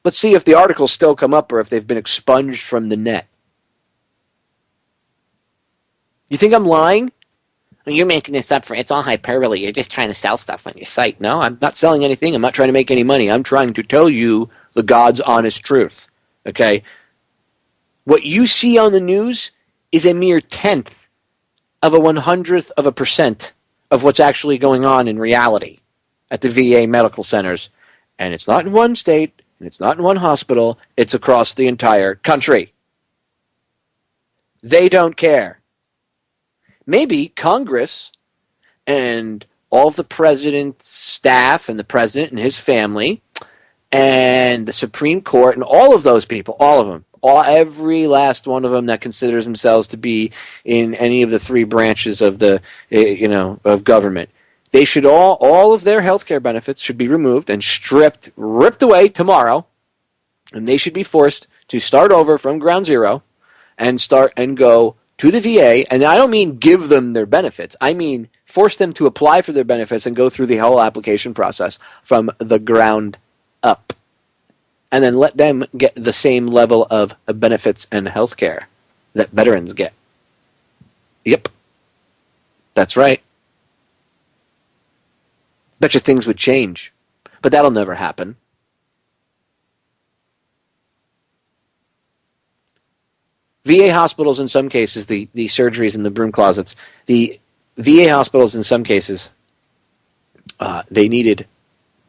Let's see if the articles still come up or if they've been expunged from the net. You think I'm lying? You're making this up it's all hyperbole. You're just trying to sell stuff on your site. No, I'm not selling anything. I'm not trying to make any money. I'm trying to tell you the God's honest truth. Okay? What you see on the news is a mere 1/10 of a 100% of what's actually going on in reality at the VA medical centers. And it's not in one state, and it's not in one hospital. It's across the entire country. They don't care. Maybe Congress and all of the president's staff and the president and his family and the Supreme Court and all of those people, all of them, every last one of them that considers themselves to be in any of the 3 branches of the, of government, they should all of their health care benefits should be removed and ripped away tomorrow, and they should be forced to start over from ground zero and go to the VA, and I don't mean give them their benefits. I mean force them to apply for their benefits and go through the whole application process from the ground up. And then let them get the same level of benefits and health care that veterans get. Yep. That's right. Bet you things would change. But that'll never happen. VA hospitals in some cases, the surgeries and the broom closets, the VA hospitals in some cases, they needed,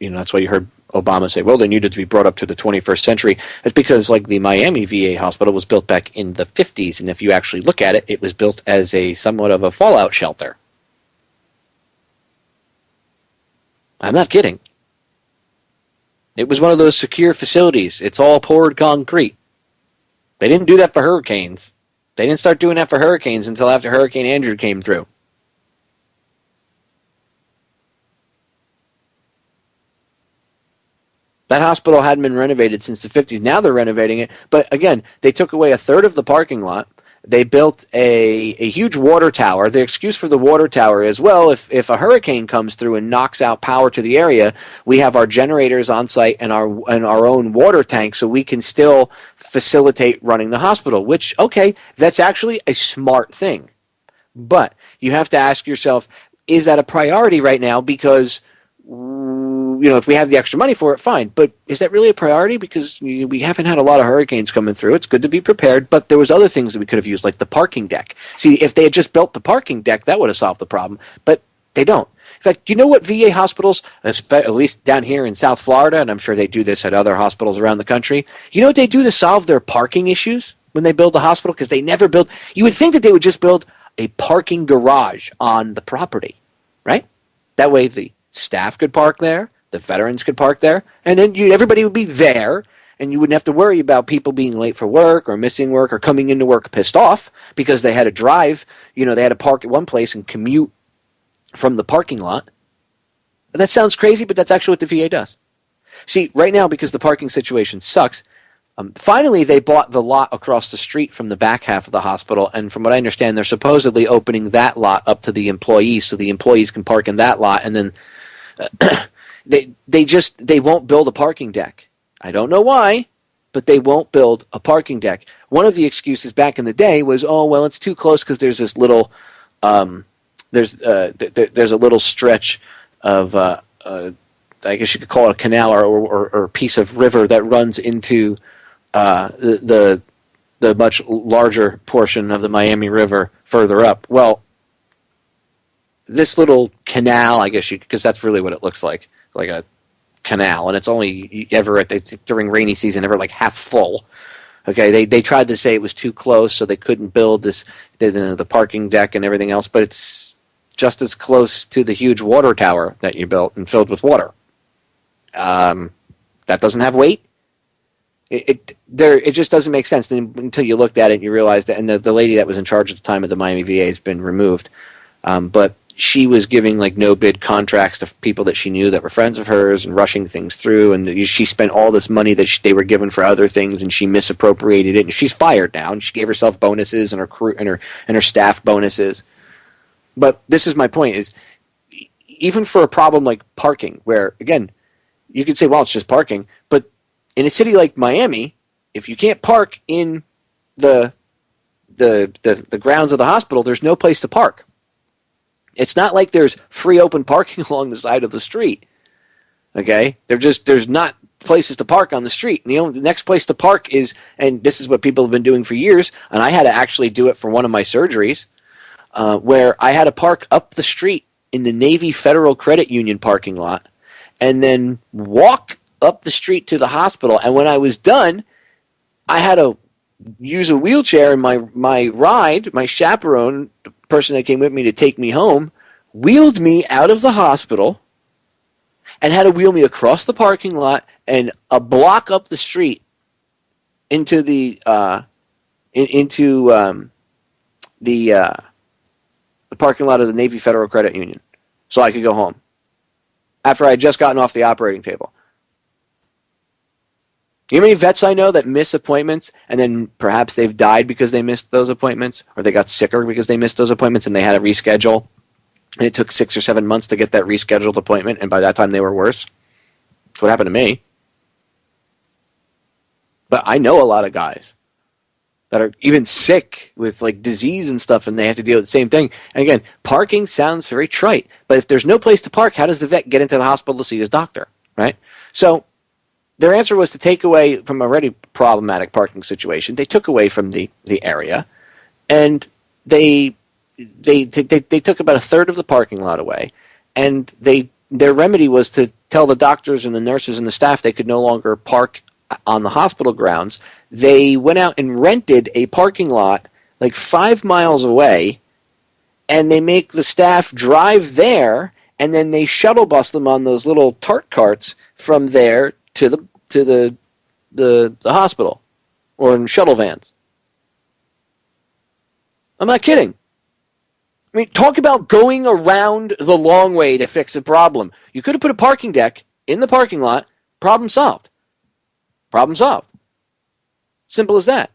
that's why you heard Obama say, well, they needed to be brought up to the 21st century. That's because, like, the Miami VA hospital was built back in the 50s, and if you actually look at it, it was built as a somewhat of a fallout shelter. I'm not kidding. It was one of those secure facilities. It's all poured concrete. They didn't do that for hurricanes. They didn't start doing that for hurricanes until after Hurricane Andrew came through. That hospital hadn't been renovated since the 50s. Now they're renovating it. But again, they took away a third of the parking lot. They built a huge water tower. The excuse for the water tower is, well, if a hurricane comes through and knocks out power to the area, we have our generators on site and our own water tank, so we can still facilitate running the hospital, which, okay, that's actually a smart thing. But you have to ask yourself, is that a priority right now? Because if we have the extra money for it, fine. But is that really a priority? Because we haven't had a lot of hurricanes coming through. It's good to be prepared, but there was other things that we could have used, like the parking deck. See, if they had just built the parking deck, that would have solved the problem. But they don't. In fact, you know what VA hospitals, at least down here in South Florida, and I'm sure they do this at other hospitals around the country, you know what they do to solve their parking issues when they build a hospital? Because they never build. You would think that they would just build a parking garage on the property, right? That way the staff could park there, the veterans could park there, and then everybody would be there, and you wouldn't have to worry about people being late for work or missing work or coming into work pissed off because they had to drive, they had to park at one place and commute from the parking lot. That sounds crazy, but that's actually what the VA does. See, right now, because the parking situation sucks, finally they bought the lot across the street from the back half of the hospital, and from what I understand, they're supposedly opening that lot up to the employees so the employees can park in that lot, and then they won't build a parking deck. I don't know why, but they won't build a parking deck. One of the excuses back in the day was, oh, well, it's too close because there's this little there's a little stretch of I guess you could call it a canal or a piece of river that runs into the much larger portion of the Miami River further up. Well, this little canal, I guess because that's really what it looks like a canal, and it's only ever during rainy season ever like half full. Okay, they tried to say it was too close, so they couldn't build the parking deck and everything else, but it's just as close to the huge water tower that you built and filled with water. That doesn't have weight. It just doesn't make sense until you looked at it and you realized that. And the lady that was in charge at the time of the Miami VA has been removed, but she was giving like no bid contracts to people that she knew that were friends of hers and rushing things through, and she spent all this money that they were given for other things, and she misappropriated it, and she's fired now, and she gave herself bonuses and her crew and her staff bonuses. But this is my point: is even for a problem like parking, where again you could say, well, it's just parking, but in a city like Miami, if you can't park in the grounds of the hospital, there's no place to park. It's not like there's free open parking along the side of the street. Okay? There's not places to park on the street. And the next place to park is, and this is what people have been doing for years, and I had to actually do it for one of my surgeries, where I had to park up the street in the Navy Federal Credit Union parking lot and then walk up the street to the hospital. And when I was done, I had to use a wheelchair, and my chaperone, the person that came with me to take me home, wheeled me out of the hospital and had to wheel me across the parking lot and a block up the street into the parking lot of the Navy Federal Credit Union so I could go home after I had just gotten off the operating table. You know how many vets I know that miss appointments and then perhaps they've died because they missed those appointments, or they got sicker because they missed those appointments and they had to reschedule, and it took 6 or 7 months to get that rescheduled appointment, and by that time they were worse? That's what happened to me. But I know a lot of guys that are even sick with like disease and stuff, and they have to deal with the same thing. And again, parking sounds very trite, but if there's no place to park, how does the vet get into the hospital to see his doctor, right? So their answer was to take away from a already problematic parking situation. They took away from the area, and they took about a third of the parking lot away, and their remedy was to tell the doctors and the nurses and the staff they could no longer park on the hospital grounds. They went out and rented a parking lot like 5 miles away, and they make the staff drive there, and then they shuttle bus them on those little tart carts from there to the hospital, or in shuttle vans. I'm not kidding. I mean, talk about going around the long way to fix a problem. You could have put a parking deck in the parking lot. Problem solved. Problem solved. Simple as that.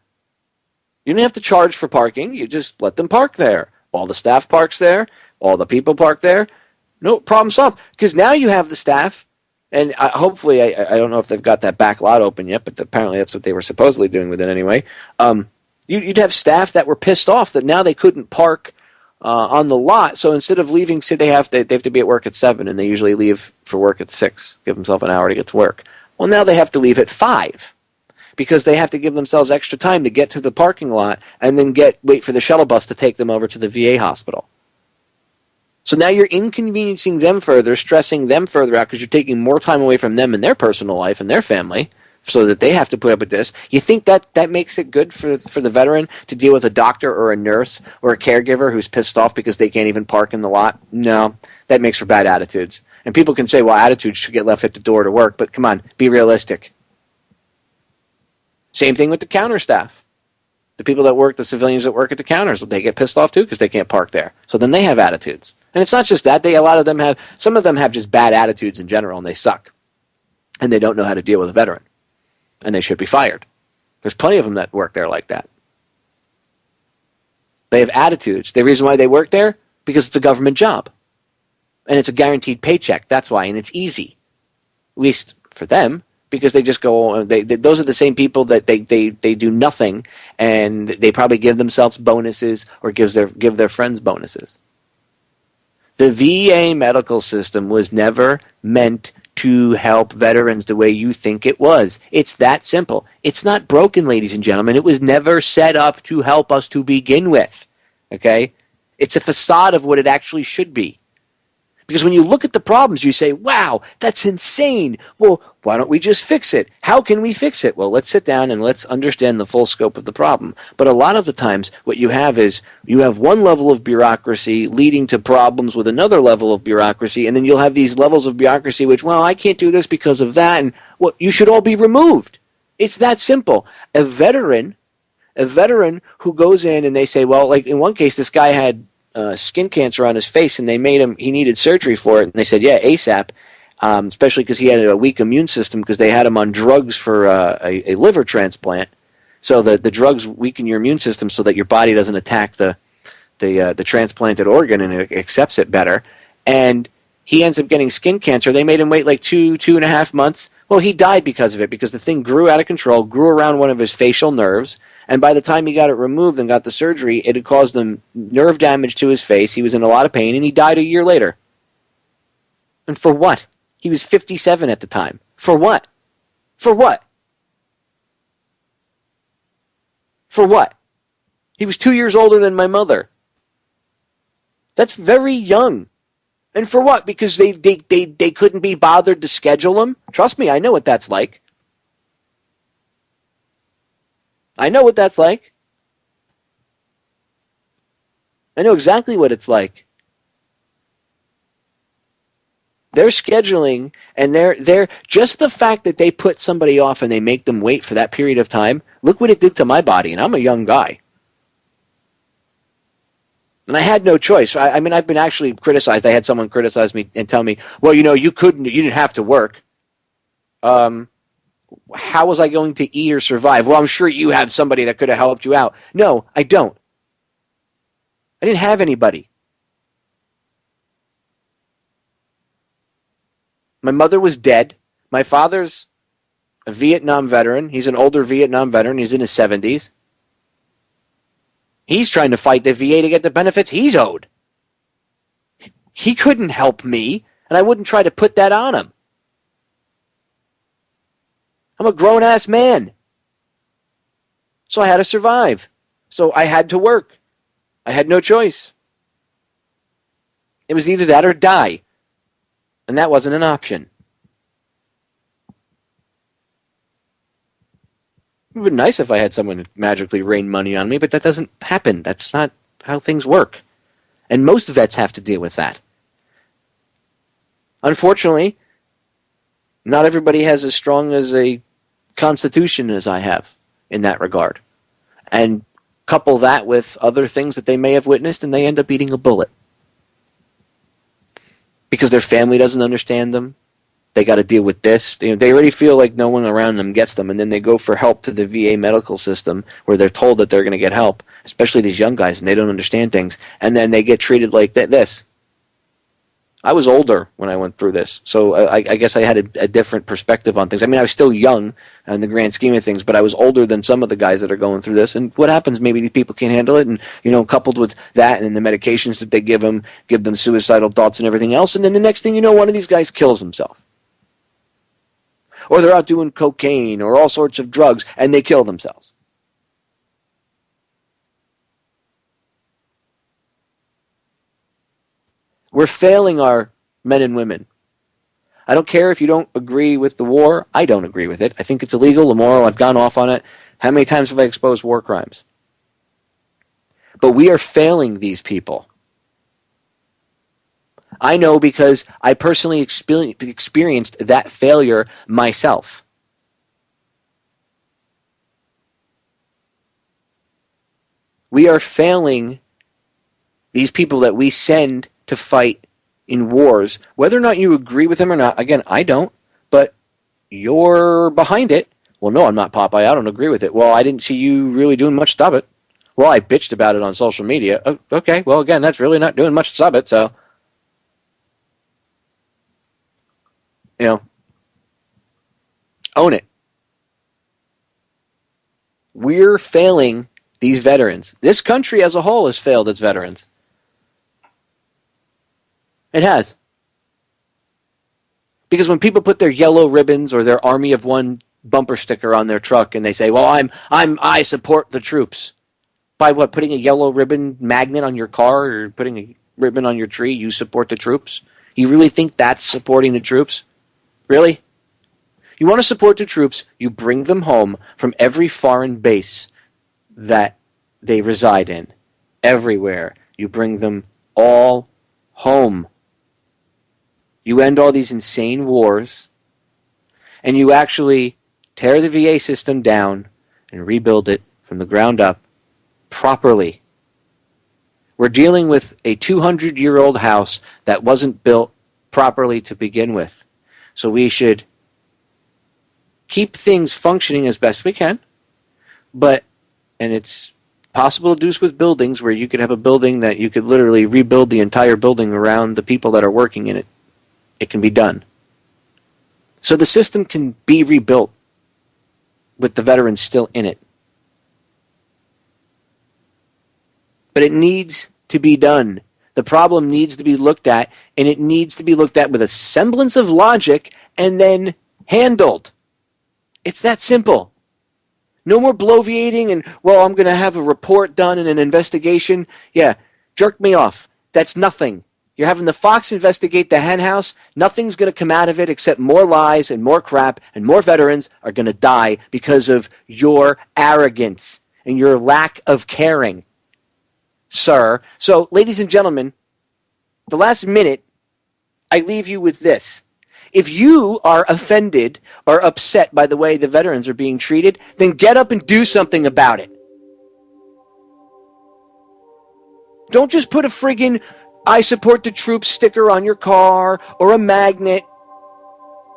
You didn't have to charge for parking. You just let them park there. All the staff parks there. All the people park there. No, problem solved. Because now you have the staff, and hopefully, I don't know if they've got that back lot open yet, but apparently that's what they were supposedly doing with it anyway. You'd have staff that were pissed off that now they couldn't park on the lot. So instead of leaving, say they have to be at work at 7, and they usually leave for work at 6, give themselves an hour to get to work. Well, now they have to leave at 5 because they have to give themselves extra time to get to the parking lot and then wait for the shuttle bus to take them over to the VA hospital. So now you're inconveniencing them further, stressing them further out because you're taking more time away from them and their personal life and their family so that they have to put up with this. You think that makes it good for the veteran to deal with a doctor or a nurse or a caregiver who's pissed off because they can't even park in the lot? No, that makes for bad attitudes. And people can say, well, attitudes should get left at the door to work, but come on, be realistic. Same thing with the counter staff. The people that work, the civilians that work at the counters, they get pissed off too because they can't park there. So then they have attitudes. And it's not just that. Some of them have just bad attitudes in general, and they suck. And they don't know how to deal with a veteran. And they should be fired. There's plenty of them that work there like that. They have attitudes. The reason why they work there, because it's a government job. And it's a guaranteed paycheck. That's why. And it's easy. At least for them. Because they just go, those are the same people that they do nothing, and they probably give themselves bonuses or give their friends bonuses. The VA medical system was never meant to help veterans the way you think it was. It's that simple. It's not broken, ladies and gentlemen. It was never set up to help us to begin with. Okay? It's a facade of what it actually should be. Because when you look at the problems, you say, wow, that's insane. Well, why don't we just fix it? How can we fix it? Well, let's sit down and let's understand the full scope of the problem. But a lot of the times, what you have is you have one level of bureaucracy leading to problems with another level of bureaucracy, and then you'll have these levels of bureaucracy which, well, I can't do this because of that, and well, you should all be removed. It's that simple. A veteran who goes in and they say, well, like in one case, this guy had skin cancer on his face, and he needed surgery for it, and they said, yeah, ASAP, especially because he had a weak immune system because they had him on drugs for a liver transplant. So the drugs weaken your immune system so that your body doesn't attack the transplanted organ and it accepts it better. And he ends up getting skin cancer. They made him wait like 2.5 months. Well, he died because of it, because the thing grew out of control, grew around one of his facial nerves, and by the time he got it removed and got the surgery, it had caused him nerve damage to his face. He was in a lot of pain, and he died a year later. And for what? He was 57 at the time. For what? For what? For what? He was 2 years older than my mother. That's very young. And for what? Because they couldn't be bothered to schedule him? Trust me, I know what that's like. I know what that's like. I know exactly what it's like. They're scheduling, and they're just the fact that they put somebody off and they make them wait for that period of time. Look what it did to my body, and I'm a young guy. And I had no choice. I mean, I've been actually criticized. I had someone criticize me and tell me, well, you didn't have to work. How was I going to eat or survive? Well, I'm sure you have somebody that could have helped you out. No, I don't. I didn't have anybody. My mother was dead. My father's a Vietnam veteran. He's an older Vietnam veteran. He's in his 70s. He's trying to fight the VA to get the benefits he's owed. He couldn't help me, and I wouldn't try to put that on him. I'm a grown-ass man. So I had to survive. So I had to work. I had no choice. It was either that or die. And that wasn't an option. It would be nice if I had someone magically rain money on me, but that doesn't happen. That's not how things work. And most vets have to deal with that. Unfortunately, not everybody has as strong as a constitution as I have in that regard. And couple that with other things that they may have witnessed, and they end up eating a bullet. Because their family doesn't understand them. They got to deal with this. They already feel like no one around them gets them, and then they go for help to the VA medical system where they're told that they're going to get help, especially these young guys, and they don't understand things. And then they get treated like this. I was older when I went through this, so I guess I had a different perspective on things. I mean, I was still young in the grand scheme of things, but I was older than some of the guys that are going through this. And what happens? Maybe these people can't handle it, and coupled with that, and the medications that they give them suicidal thoughts and everything else. And then the next thing you know, one of these guys kills himself, or they're out doing cocaine or all sorts of drugs, and they kill themselves. We're failing our men and women. I don't care if you don't agree with the war. I don't agree with it. I think it's illegal, immoral. I've gone off on it. How many times have I exposed war crimes? But we are failing these people. I know because I personally experienced that failure myself. We are failing these people that we send to fight in wars, whether or not you agree with them or not. Again, I don't, but you're behind it. Well, no, I'm not, Popeye. I don't agree with it. Well, I didn't see you really doing much to stop it. Well, I bitched about it on social media. Oh, okay, well, again, that's really not doing much to stop it, so. Own it. We're failing these veterans. This country as a whole has failed its veterans. It has. Because when people put their yellow ribbons or their Army of One bumper sticker on their truck and they say, well, I support the troops. By what, putting a yellow ribbon magnet on your car or putting a ribbon on your tree, you support the troops? You really think that's supporting the troops? Really? You want to support the troops, you bring them home from every foreign base that they reside in. Everywhere. You bring them all home. You end all these insane wars, and you actually tear the VA system down and rebuild it from the ground up properly. We're dealing with a 200-year-old house that wasn't built properly to begin with. So we should keep things functioning as best we can, and it's possible to do this with buildings where you could have a building that you could literally rebuild the entire building around the people that are working in it. It can be done. So the system can be rebuilt with the veterans still in it. But it needs to be done. The problem needs to be looked at, and it needs to be looked at with a semblance of logic and then handled. It's that simple. No more bloviating and, well, I'm going to have a report done and an investigation. Yeah, jerk me off. That's nothing. You're having the Fox investigate the hen house. Nothing's going to come out of it except more lies and more crap, and more veterans are going to die because of your arrogance and your lack of caring, sir. So, ladies and gentlemen, the last minute, I leave you with this. If you are offended or upset by the way the veterans are being treated, then get up and do something about it. Don't just put a friggin' I support the troops sticker on your car or a magnet.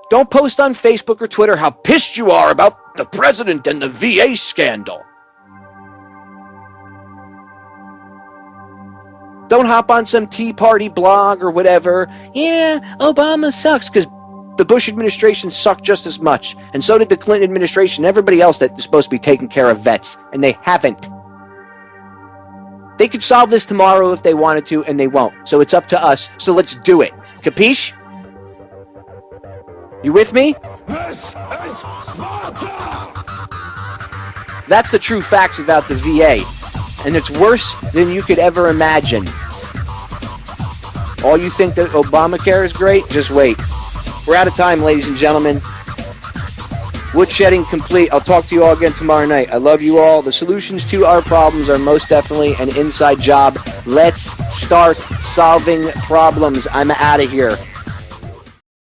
Don't post on Facebook or Twitter how pissed you are about the president and the VA scandal. Don't hop on some Tea Party blog or whatever. Yeah, Obama sucks, because the Bush administration sucked just as much. And so did the Clinton administration and everybody else that is supposed to be taking care of vets. And they haven't. They could solve this tomorrow if they wanted to, and they won't. So it's up to us. So let's do it. Capiche? You with me? This is Sparta! That's the true facts about the VA. And it's worse than you could ever imagine. All you think that Obamacare is great? Just wait. We're out of time, ladies and gentlemen. Woodshedding complete. I'll talk to you all again tomorrow night. I love you all. The solutions to our problems are most definitely an inside job. Let's start solving problems. I'm out of here.